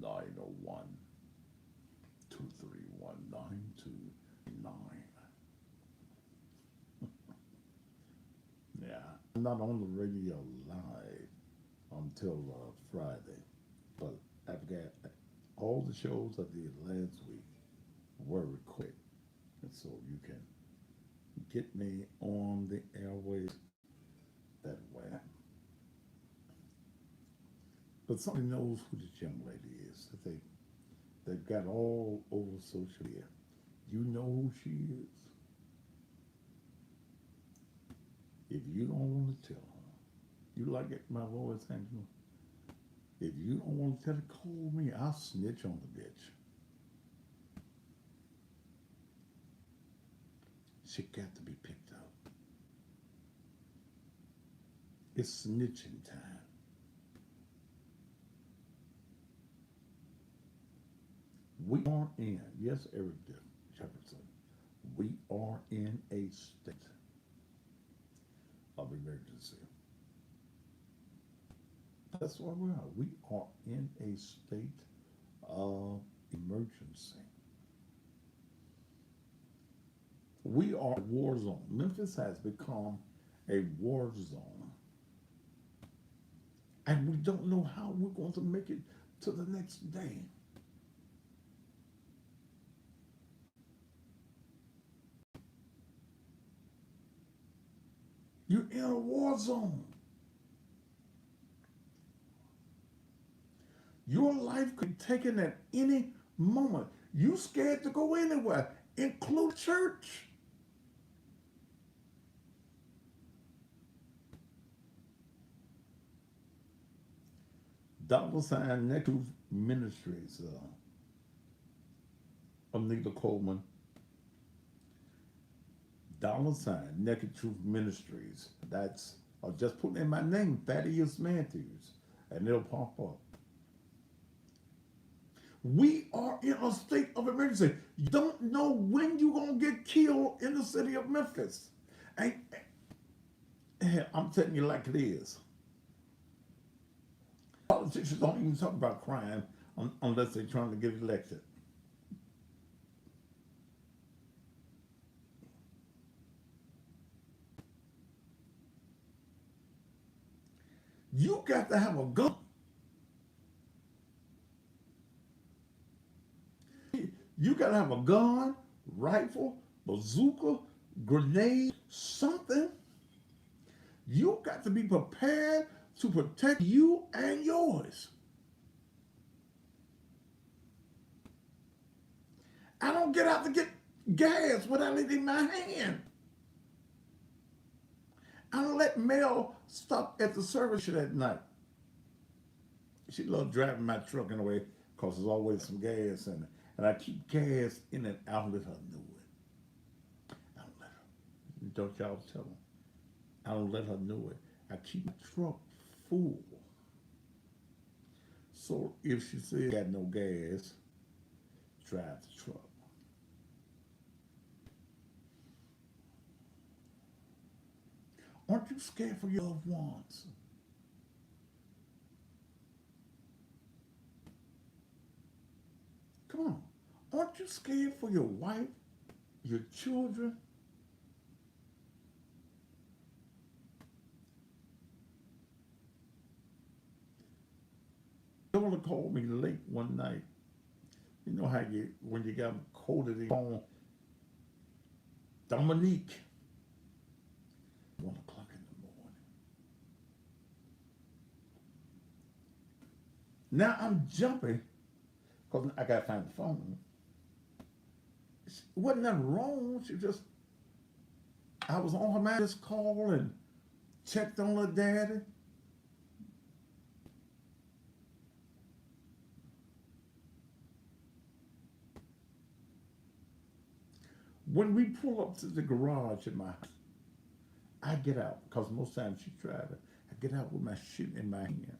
901-231-9239. Yeah, I'm not on the radio live until Friday, but I've got all the shows I did last week were recorded, and so you can get me on the airways that way. But somebody knows who this young lady is that they've got all over social media. You know who she is. If you don't want to tell her, you like it, my voice, Angela? If you don't want to tell her, call me. I'll snitch on the bitch. She got to be picked up. It's snitching time. We are in, yes, Eric Jefferson, we are in a state of emergency. That's where we are. We are in a state of emergency. We are a war zone. Memphis has become a war zone. And we don't know how we're going to make it to the next day. You're in a war zone. Your life could be taken at any moment. You scared to go anywhere, include church. $ Nectar Ministries, Anita Coleman. Naked Truth Ministries. That's, I'll just put in my name, Thaddeus Matthews, and it'll pop up. We are in a state of emergency. You don't know when you're going to get killed in the city of Memphis. And I'm telling you like it is. Politicians don't even talk about crime unless they're trying to get elected. You got to have a gun. You got to have a gun, rifle, bazooka, grenade, something. You got to be prepared to protect you and yours. I don't get out to get gas without it in my hand. I don't let Mel stop at the service at night. She loves driving my truck in a way because there's always some gas in it. And I keep gas in it. I don't let her know it. I don't let her. Don't y'all tell her. I don't let her know it. I keep my truck full. So if she says got no gas, drive the truck. Aren't you scared for your loved ones? Come on. Aren't you scared for your wife, your children? Someone called me late one night. You know how when you got coded in phone, Dominique, 1 o'clock in the morning. Now I'm jumping because I got to find the phone. Wasn't nothing wrong. I was on her mind, just called and checked on her daddy. When we pull up to the garage in my house, I get out because most times she's driving. I get out with my shit in my hand.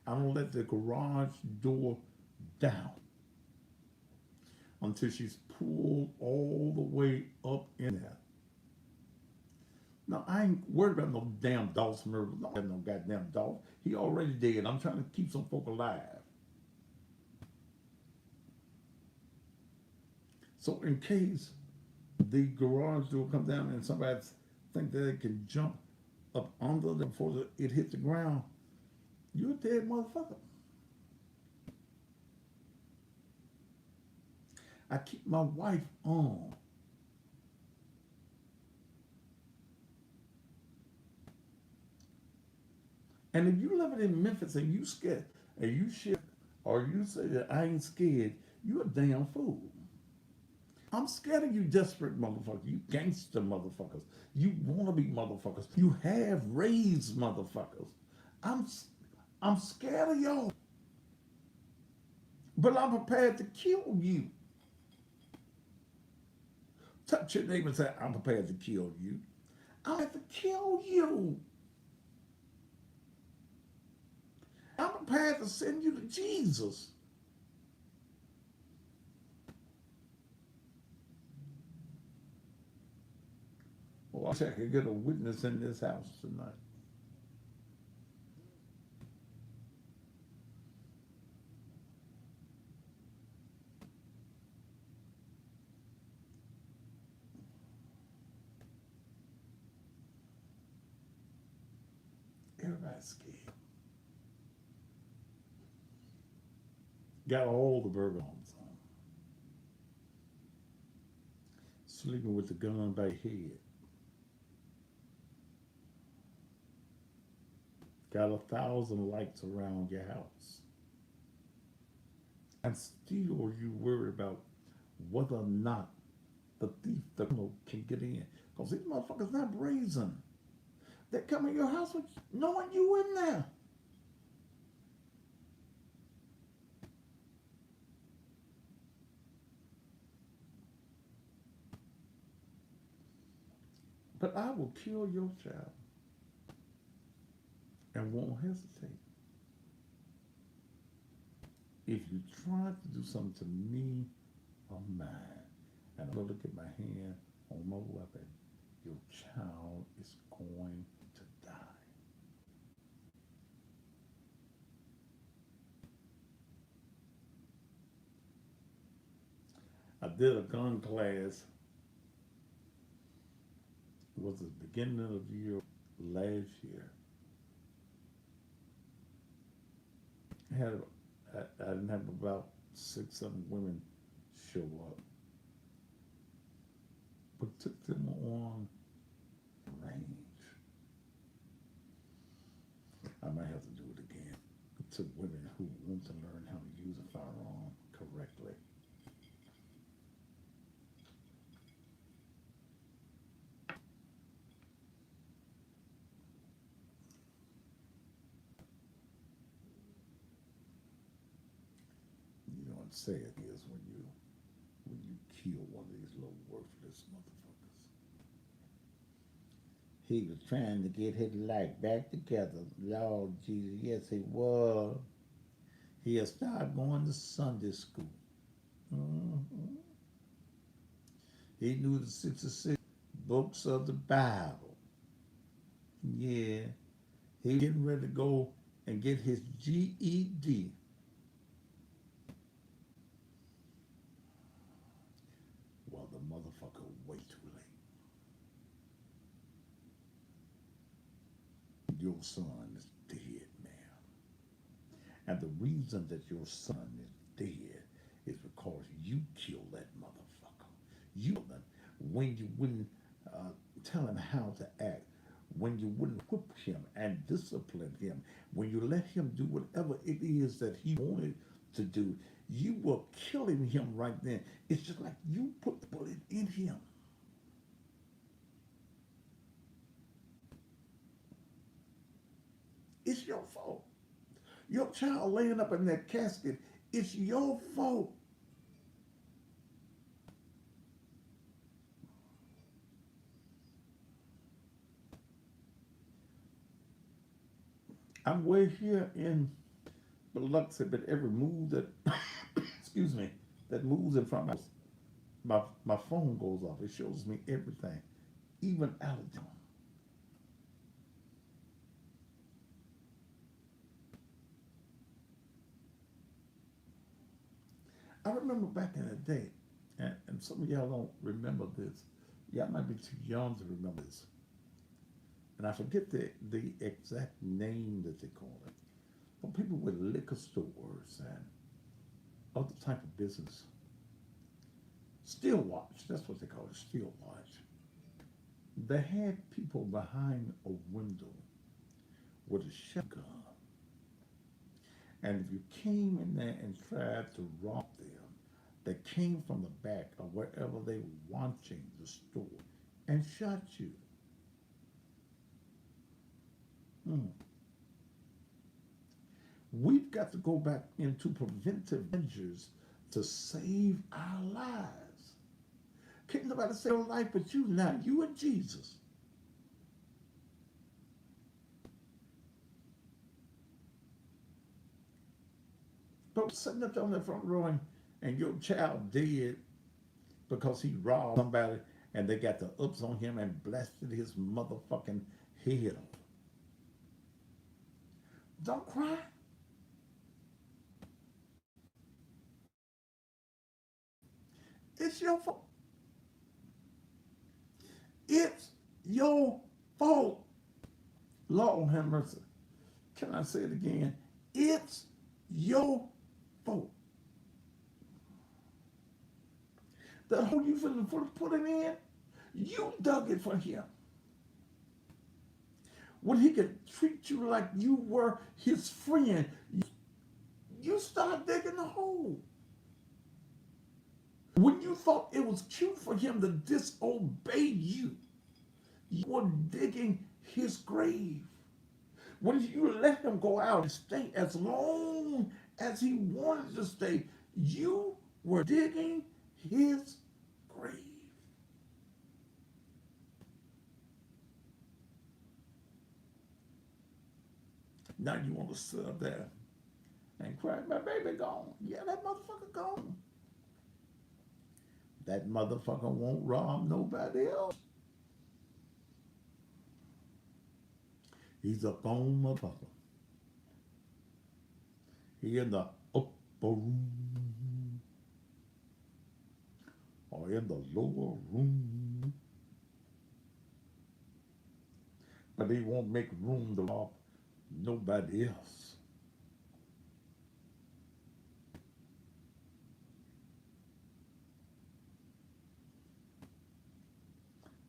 I don't let the garage door down until she's pulled all the way up in there. Now, I ain't worried about no damn Dawson murder. I don't have no goddamn dog. He already dead. I'm trying to keep some folk alive. So in case the garage door comes down and somebody think that they can jump up under them before it hit the ground, you're a dead motherfucker. I keep my wife on. And if you living in Memphis and you scared, and you shit, or you say that I ain't scared, you a damn fool. I'm scared of you desperate motherfuckers, you gangster motherfuckers, you wannabe motherfuckers, you have raised motherfuckers. I'm scared of y'all. But I'm prepared to kill you. Touch your neighbor and say, I'm prepared to kill you. I'm prepared to kill you. I'm prepared to send you to Jesus. Well, I wish I could get a witness in this house tonight. Everybody's scared. Got all the burger homes on. Sleeping with the gun by head. Got 1,000 lights around your house. And still you worry about whether or not the thief, the criminal, can get in. Because these motherfuckers not brazen. They come in your house with knowing you in there. But I will kill your child and won't hesitate. If you try to do something to me or mine, and I look at my hand on my weapon, your child is going to die. I did a gun class. It was the beginning of the year last year. I didn't have about 6, 7 women show up, but took them on range. I might have to do it again. To women who want to learn how to use a firearm correctly. You know what sad is when you kill one of these little worthless motherfuckers. He was trying to get his life back together. Lord Jesus, yes he was. He had started going to Sunday school. Mm-hmm. He knew the 66 books of the Bible. Yeah. He was getting ready to go and get his GED. Well, the motherfucker way too late. Your son is dead, ma'am. And the reason that your son is dead is because you killed that motherfucker. You killed him when you wouldn't tell him how to act, when you wouldn't whip him and discipline him, when you let him do whatever it is that he wanted to do. You were killing him right then. It's just like you put the bullet in him. It's your fault. Your child laying up in that casket, it's your fault. I'm way here in Biloxi, but every move that, excuse me, that moves in front of my phone goes off. It shows me everything, even out of town. I remember back in the day, and some of y'all don't remember this. Y'all might be too young to remember this. And I forget the exact name that they call it. But people with liquor stores and other type of business. Steel watch, that's what they call it, steel watch. They had people behind a window with a shotgun. And if you came in there and tried to rob them, they came from the back or wherever they were watching the store and shot you. We've got to go back into preventive measures to save our lives. Can't nobody save your life but you now. You and Jesus. But sitting up on the front row and your child dead because he robbed somebody and they got the ups on him and blasted his motherfucking head off. Don't cry. It's your fault. It's your fault. Lord have mercy. Can I say it again? It's your fault. That hole you finna put him in, you dug it for him. When he could treat you like you were his friend, you you start digging the hole. When you thought it was cute for him to disobey you, you were digging his grave. When you let him go out and stay as long as he wanted to stay, you were digging his grave. Now you want to sit up there and cry, my baby gone. Yeah, that motherfucker gone. That motherfucker won't rob nobody else. He's a gone motherfucker. He in the upper room or in the lower room. But he won't make room to rob nobody else.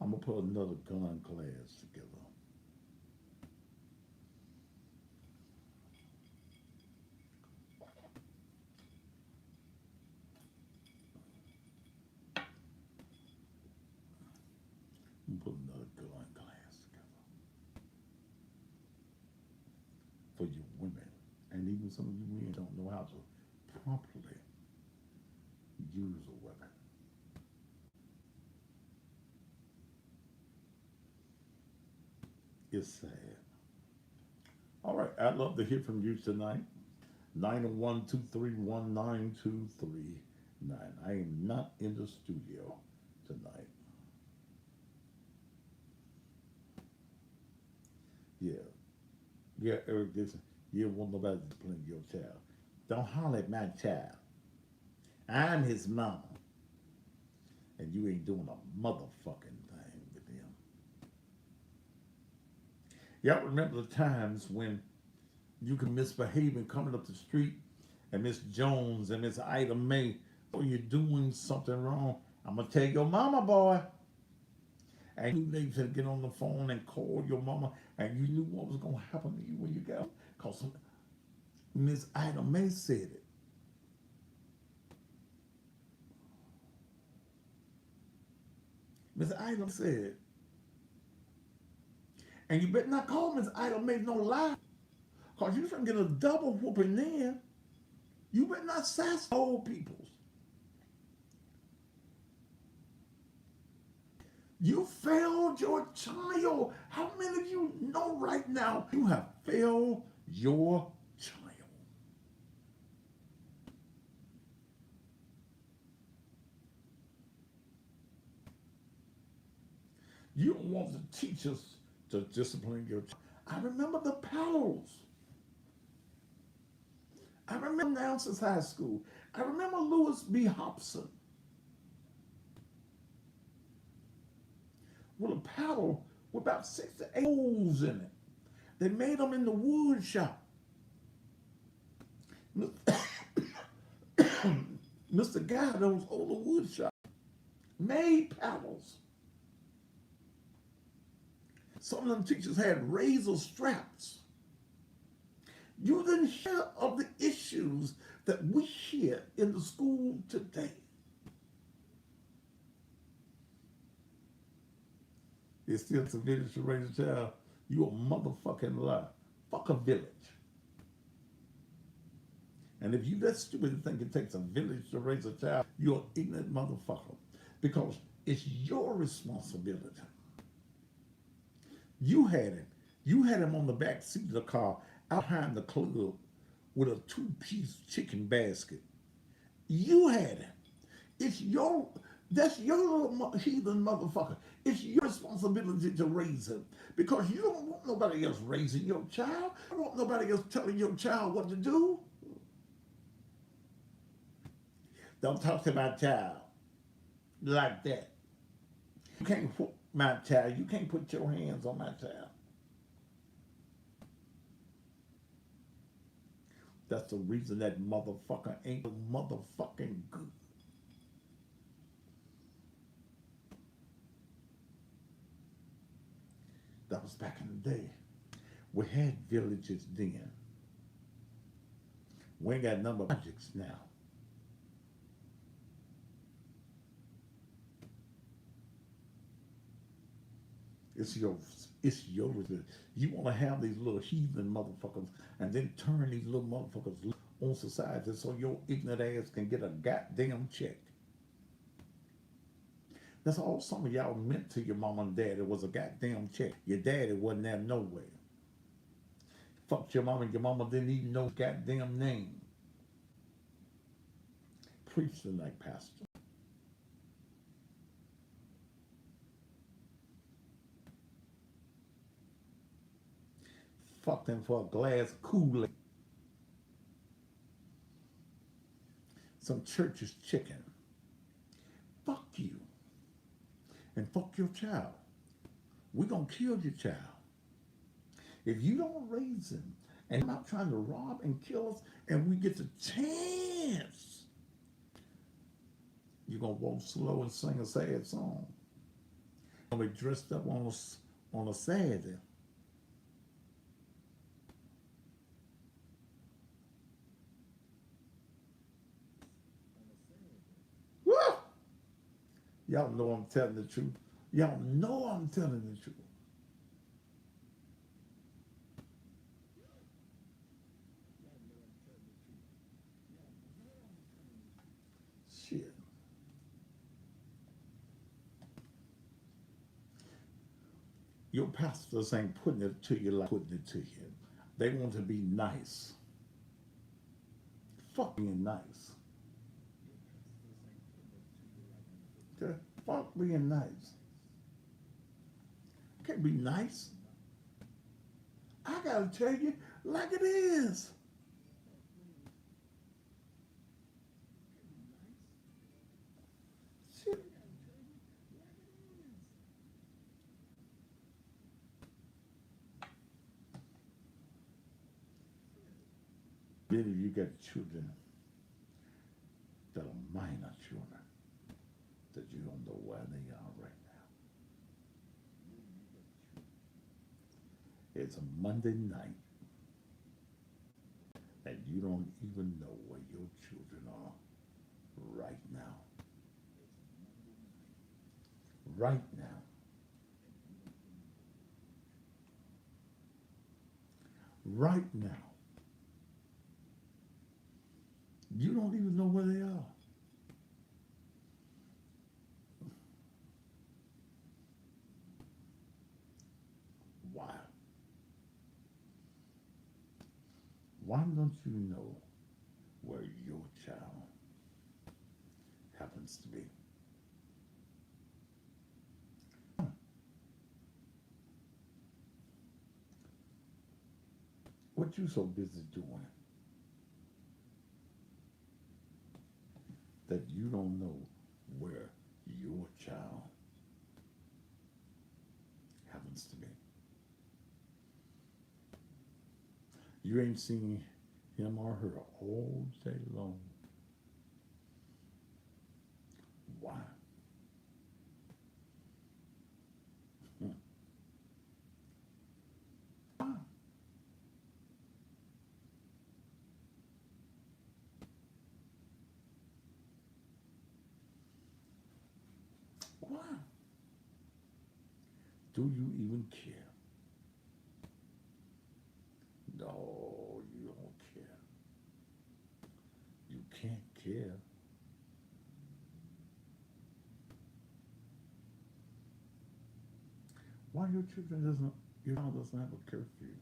I'm gonna put another gun class together. I'm gonna put another gun class together for you women, and even some of you men don't know how to properly use a weapon. It's sad. All right, I'd love to hear from you tonight. 901-231-9239. I am not in the studio tonight. Yeah, Eric Dixon. You don't want nobody to play your child. Don't holler at my child. I'm his mama. And you ain't doing a motherfucking thing with him. Y'all remember the times when you can misbehave and coming up the street and Miss Jones and Miss Ida May, oh, you're doing something wrong. I'm going to tell your mama, boy. And you need to get on the phone and call your mama, and you knew what was going to happen to you when you got, because Miss Ida May said it. Miss Ida said, and you better not call Miss Ida May no lie, because you're going to get a double whooping then. You better not sass old peoples. You failed your child. How many of you know right now you have failed your child? You don't want the teachers to discipline your child. I remember the Palos. I remember Nancy's High School. I remember Lewis B. Hobson. With a paddle with about 6 to 8 holes in it. They made them in the wood shop. Mr. Guy, those older wood shop, made paddles. Some of them teachers had razor straps. You didn't hear of the issues that we hear in the school today. It's still a village to raise a child. You a motherfucking lie. Fuck a village. And if you that stupid to think it takes a village to raise a child, you're an ignorant motherfucker. Because it's your responsibility. You had him. You had him on the back seat of the car out behind the club with a 2-piece chicken basket. You had him. That's your little heathen motherfucker. It's your responsibility to raise him. Because you don't want nobody else raising your child. You don't want nobody else telling your child what to do. Don't talk to my child like that. You can't whoop my child. You can't put your hands on my child. That's the reason that motherfucker ain't motherfucking good. That was back in the day. We had villages then. We ain't got number projects now. It's your you want to have these little heathen motherfuckers and then turn these little motherfuckers on society so your ignorant ass can get a goddamn check. That's all some of y'all meant to your mom and daddy was a goddamn check. Your daddy wasn't there nowhere. Fucked your mama and your mama didn't even know his goddamn name. Preach tonight, Pastor. Fuck them for a glass of Kool-Aid. Some church's chicken. Fuck you. And fuck your child. We're gonna kill your child. If you don't raise him and not trying to rob and kill us and we get the chance, you're gonna walk slow and sing a sad song. You're gonna be dressed up on a Saturday. Woo! Y'all know I'm telling the truth. Y'all know I'm telling the truth. Shit. Your pastors ain't putting it to you like putting it to you. They want to be nice. Fuck being nice. Okay? Fuck being nice. Can't be nice. I gotta tell you like it is. Shit. Many of you got children that are minor children that you don't know where they are right now. It's a Monday night and you don't even know where your children are right now. Right now. Right now. You don't even know where they are. Why? Why don't you know where your child happens to be? What you so busy doing that you don't know where your child happens to be? You ain't seen him or her all day long. Why? Why? Why? Do you even care? No, you don't care. You can't care. Why your child doesn't have a curfew?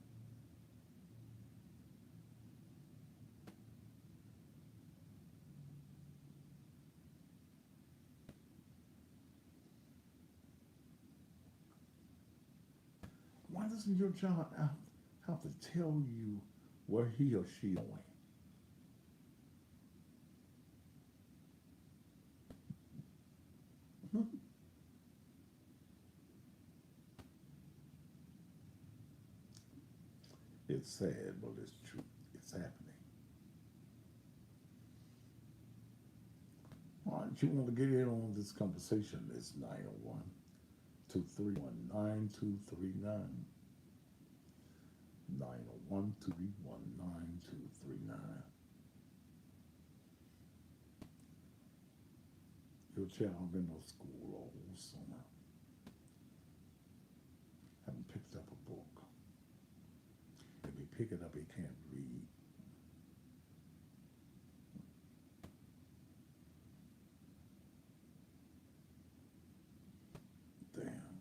Why doesn't your child have to tell you where he or she is going? It's sad, but it's true. It's happening. All right, you want to get in on this conversation? It's 901 231 9239. 901 231 9239. Your child been to school all summer. Haven't picked up a book. If he pick it up, he can't read. Damn.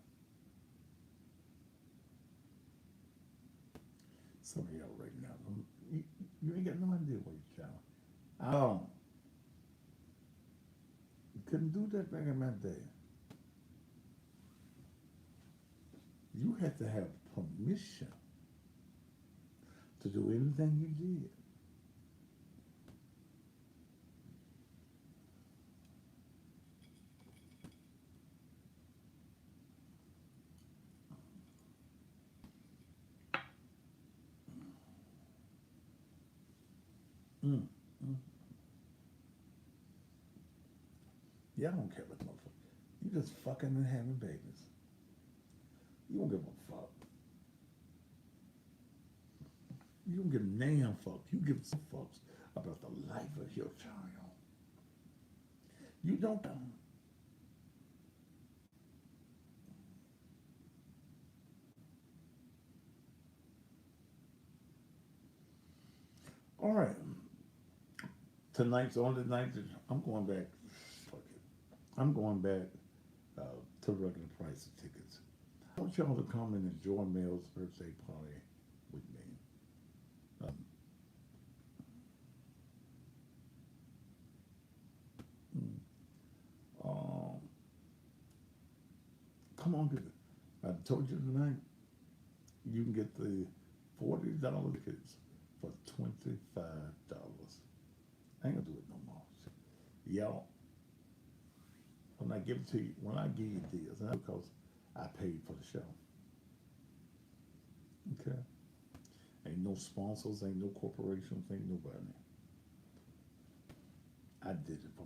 Some of y'all right now, you ain't got no idea what your child. You couldn't do that back in my day. You had to have permission to do anything you did. Mm, mm. Y'all don't care about motherfucker. You just fucking and having babies. You don't give a fuck. You don't give a damn fuck. You give some fucks about the life of your child. You don't. All right. Tonight's the only night that I'm going back. Fuck it. I'm going back to regular price of tickets. I want y'all to come and enjoy Mel's birthday party with me. Come on, get it. I told you tonight, you can get the $40 tickets for $25. I ain't gonna do it no more. Y'all, when I give it to you, when I give you deals, and that's because I paid for the show. Okay? Ain't no sponsors, ain't no corporations, ain't nobody. I did it for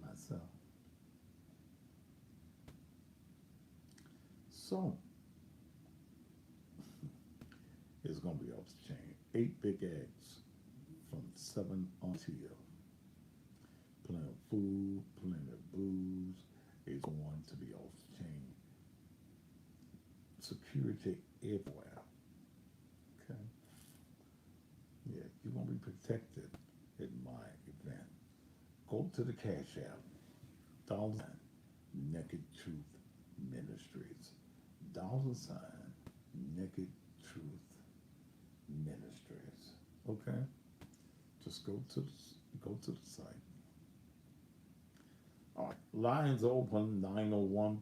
myself. So, it's gonna be off the chain. 8 big eggs from 7 until. Plenty of food, plenty of booze. It's going to be off the chain. Security everywhere. Okay? Yeah, you're gonna be protected at my event. Go to the Cash App. $, Naked Truth Ministries. $, Naked Truth Ministries. Okay? Just go to the site. All right. Lines open 901-231-9339.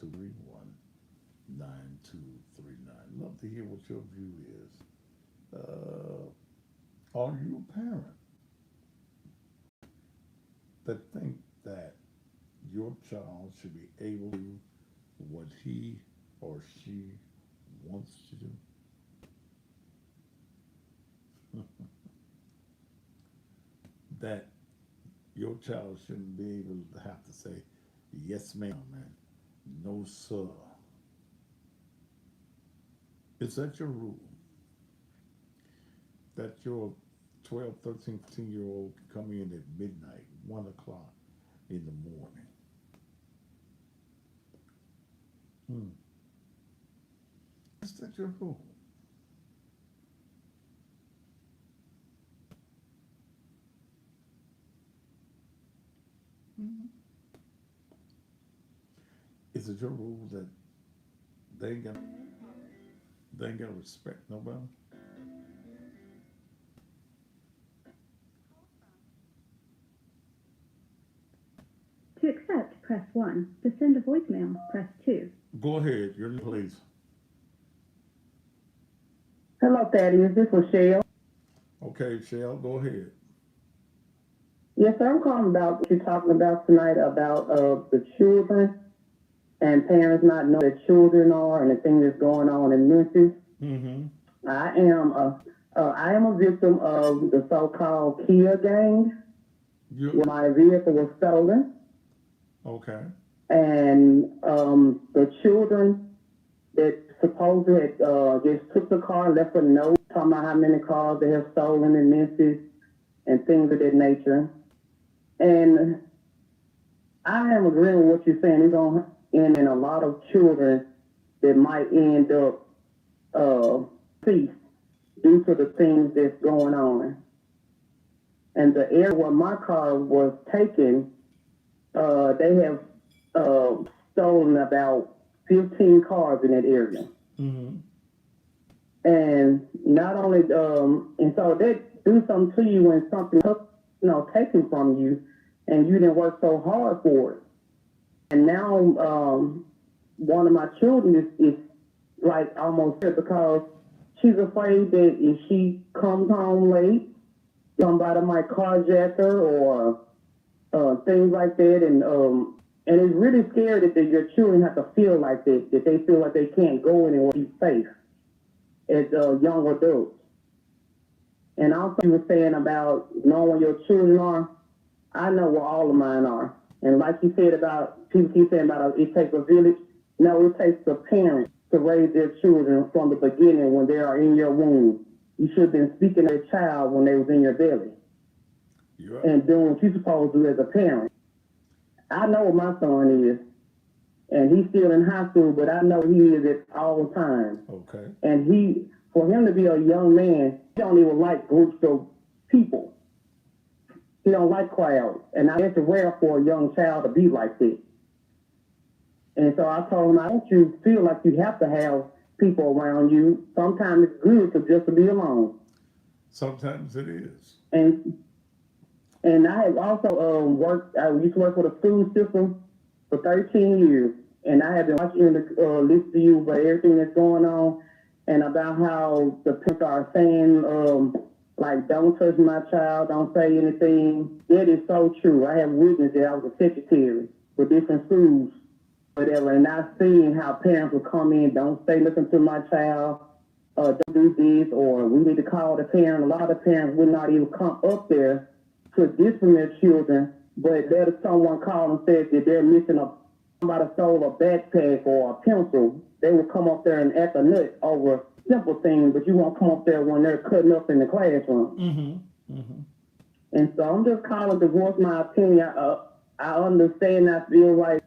901-231-9239. Love to hear what your view is. Are you a parent that think that your child should be able to do what he or she wants to do? That your child shouldn't be able to have to say, yes, ma'am, and no, sir. Is that your rule? That your 12, 13, 14-year-old can come in at midnight, 1 o'clock in the morning? Is that your rule? Is it your rule that they ain't got to respect nobody? To accept, press 1. To send a voicemail, press 2. Go ahead, you're in place. Hello, Thaddeus. This was Shell. Okay, Shell, go ahead. Yes, sir. I'm calling about what you're talking about tonight about the children and parents not knowing their children are and the thing that's going on in Memphis. Mm-hmm. I am a victim of the so-called Kia gang. Where my vehicle was stolen. Okay. And the children that supposedly had, just took the car, left a note talking about how many cars they have stolen in Memphis and things of that nature. And I am agreeing with what you're saying. It's going to end in a lot of children that might end up deceased due to the things that's going on. And the area where my car was taken, they have stolen about 15 cars in that area. Mm-hmm. And not only, and so they do something to you when something taken from you, and you didn't work so hard for it. And now, one of my children is like almost here because she's afraid that if she comes home late, somebody might carjack her or things like that, and it's really scary that your children have to feel like that they feel like they can't go anywhere be safe as young adults. And also you were saying about knowing where your children are. I know where all of mine are. And like you said about, people keep saying about it takes a village. No, it takes a parent to raise their children from the beginning when they are in your womb. You should have been speaking to a child when they was in your belly. Right. And doing what you're supposed to do as a parent. I know what my son is. And he's still in high school, but I know he is at all times. Okay. And for him to be a young man, he don't even like groups of people. He don't like crowds. And it's rare for a young child to be like that. And so I told him, I don't you feel like you have to have people around you. Sometimes it's good just to be alone. Sometimes it is. And I have also I used to work for the school system for 13 years. And I have been watching and listen to you about everything that's going on and about how the parents are saying, like, don't touch my child, don't say anything. That is so true. I have witnessed it. I was a secretary for different schools, whatever, and I've seen how parents will come in, don't say nothing to my child, don't do this, or we need to call the parent. A lot of parents would not even come up there to discipline their children, but there's someone called and says that they're missing somebody stole a backpack or a pencil. They will come up there and act a nut over simple things, but you won't come up there when they're cutting up in the classroom. Mm-hmm. Mm-hmm. And so I'm just calling to voice my opinion. I understand. I feel like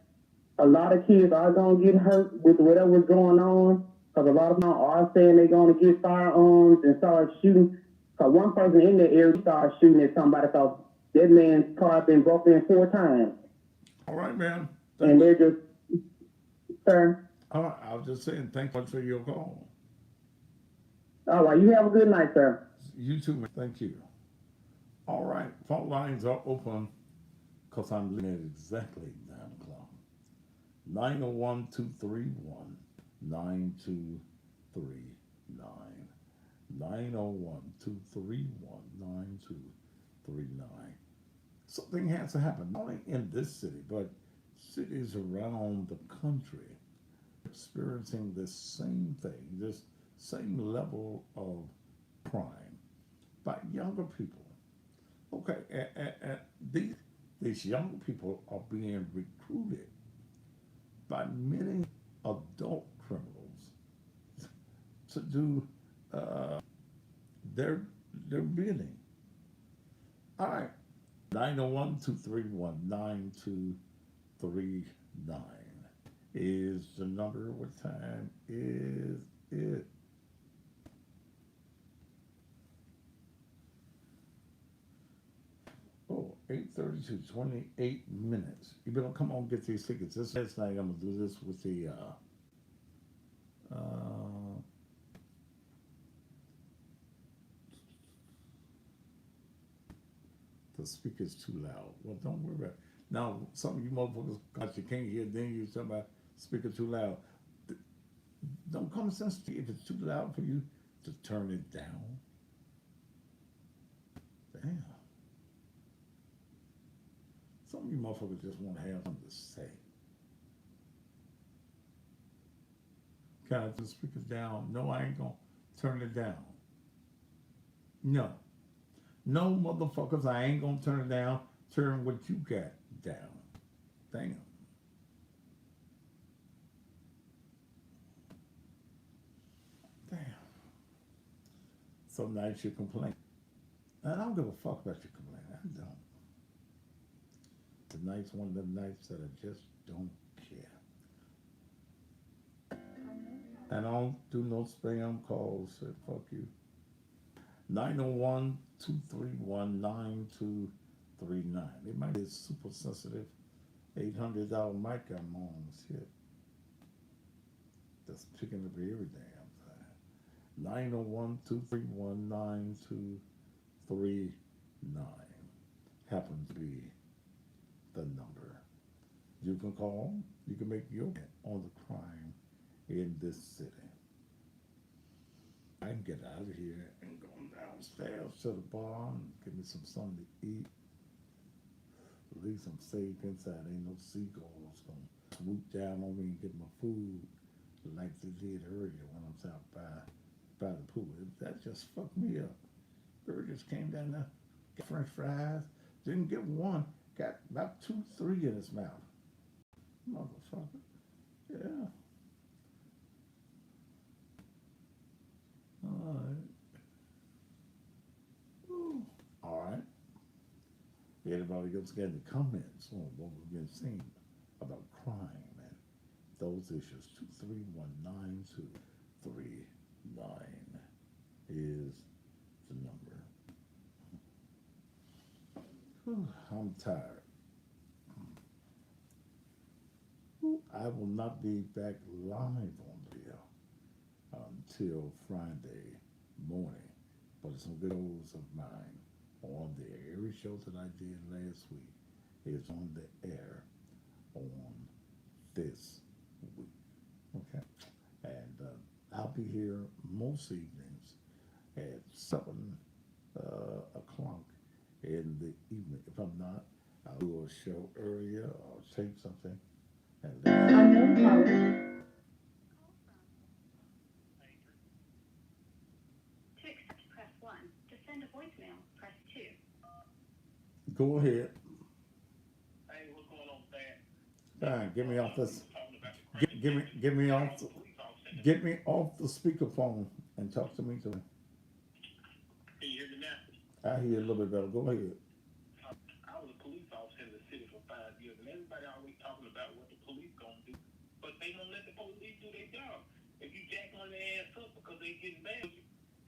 a lot of kids are going to get hurt with whatever's going on, because a lot of them are saying they're going to get firearms and start shooting. Because one person in the area started shooting at somebody because that man's car had been broken in 4 times. All right, man. And they're just, sir. All right, I was just saying, thank you for your call. All right, you have a good night, sir. You too, man. Thank you. All right, phone lines are open because I'm looking at exactly 9 o'clock. 901-231-9239. 901-231-9239. Something has to happen, not only in this city, but cities around the country experiencing this same thing, this same level of crime by younger people. Okay, and these young people are being recruited by many adult criminals to do their bidding. All right, 901-231-9239 is the number. What time is it? Oh, 8:32, 28 minutes. You better come on and get these tickets. This last night I'm gonna do this with the speaker's too loud. Well, don't worry about it. Now, some of you motherfuckers, cause you can't hear, then you talking about speaker too loud. Don't common sense to you if it's too loud for you to turn it down. Damn. Some of you motherfuckers just want to have something to say. Can I turn the speakers down? No, I ain't gonna turn it down. No. No, motherfuckers, I ain't gonna turn it down. Turn what you got down. Damn. Some nights you complain. And I don't give a fuck about your complaint. I don't. Tonight's one of them nights that I just don't care. And I don't do no spam calls. So fuck you. 901-231-9239. It might be a super sensitive $800 mic I'm on. Shit. That's picking up every damn thing. 901-231-9239 happens to be the number. You can call, you can make your bet on the crime in this city. I can get out of here and go downstairs to the bar and get me some something to eat. At least I'm safe inside. Ain't no seagulls gonna swoop down on me and get my food like they did earlier when I was out by the pool. That just fucked me up. Bird just came down there, got French fries, didn't get one, got about 2, 3 in his mouth. Motherfucker. Yeah. All right. Ooh. All right. Anybody else got any comments on what we've been seeing about crime and those issues? 231-9239 is the number. Whew, I'm tired. I will not be back live on video until Friday morning, but some good shows of mine on there. Every show that I did last week is on the air on this week. Okay, and I'll be here most evenings at 7 o'clock in the evening. If I'm not, I'll do a show earlier or tape something. And Unknown caller. To accept, press 1. To send a voicemail, press 2. go ahead. Hey, what's going on, Pat? Fine, get me off this. Talking about the Get me off. police officer. Get me off the speakerphone and talk to me. Can you hear me now? I hear a little bit better. Go ahead. I was a police officer in the city for 5 years, and everybody always talking about what the police gonna do, but they don't let the police do their job. If you jack on their ass up because they getting bad,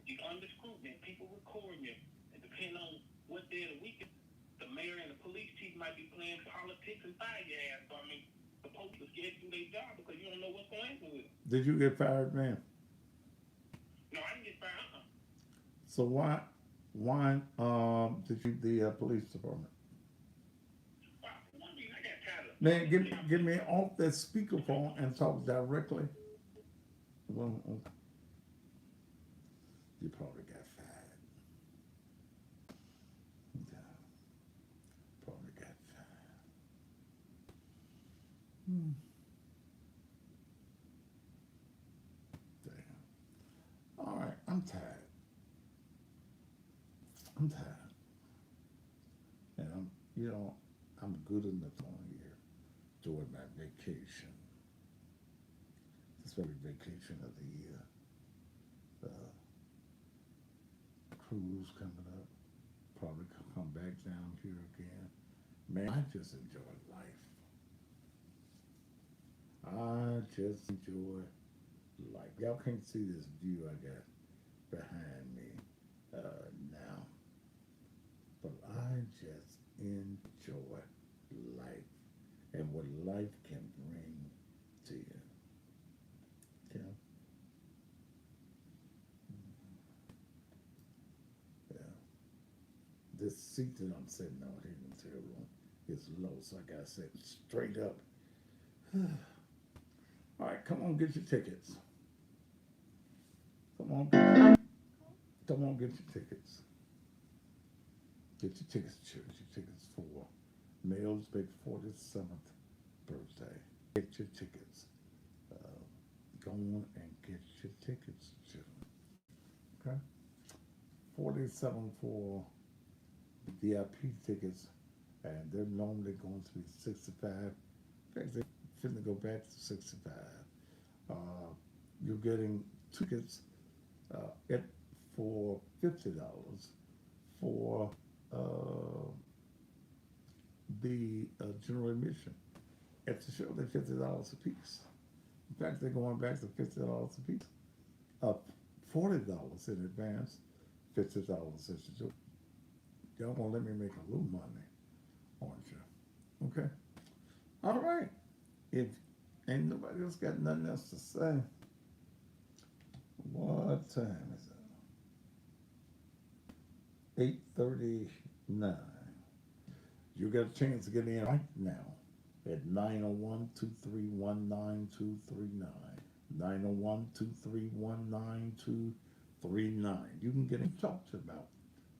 you under scrutiny, people recording you, and depending on what day of the week, the mayor and the police chief might be playing politics and fire your ass. So I mean, the police are scared to do their job because you don't know what's going to happen with it. Did you get fired, man? No, I didn't get fired. So why did you the police department? One reason I got tired of. Man, give me off that speakerphone and talk directly. Well, you probably got fired. Yeah, probably got fired. Damn. All right, I'm tired. And I'm good enough on here during my vacation. This very vacation of the year. Cruise coming up. Probably come back down here again. Man, I just enjoy life. I just enjoy life. Y'all can't see this view I got behind me now. But I just enjoy life and what life can bring to you. Okay? Yeah. This seat that I'm sitting on here in the hotel room is low, so I gotta sit straight up. All right, come on, get your tickets. Come on, get your tickets. Get your tickets, church. Your tickets for Mel's big 47th birthday. Get your tickets. Go on and get your tickets, children. Okay? 47 for VIP tickets, and they're normally going to be 65. In fact, they're finna go back to 65. You're getting tickets at for $50 for the general admission. At the show, they're $50 a piece. In fact, they're going back to $50 a piece. $40 in advance, $50 at the door. Y'all gonna let me make a little money, aren't you? Okay. All right. If ain't nobody else got nothing else to say, what time is it? 8:39. You got a chance to get in right now at 901-231-9239. 901-231-9239. You can get in talked about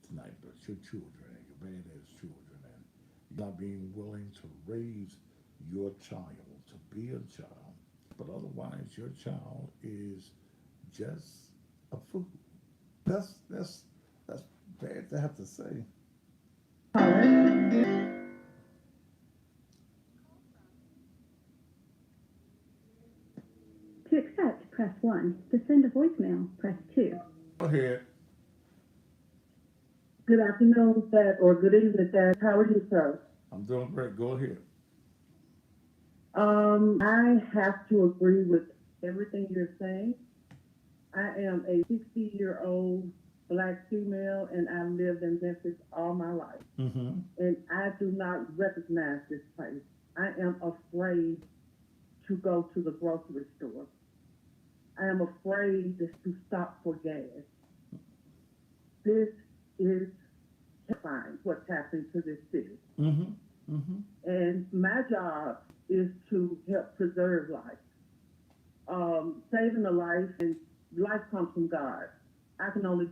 tonight, but your children and your badass children, and you're not being willing to raise your child, to be a child, but otherwise your child is just a fool. That's bad to have to say. To accept, press 1. To send a voicemail, press 2. Go ahead. Good afternoon, Dad, or good evening, Dad. How are you, sir? I'm doing great. Go ahead. I have to agree with everything you're saying. I am a 60-year-old Black female, and I lived in Memphis all my life. Mm-hmm. And I do not recognize this place. I am afraid to go to the grocery store. I am afraid to stop for gas. This is terrifying, what's happening to this city. Mm-hmm. Mm-hmm. And my job is to help preserve life. Saving a life, and life comes from God. I can only do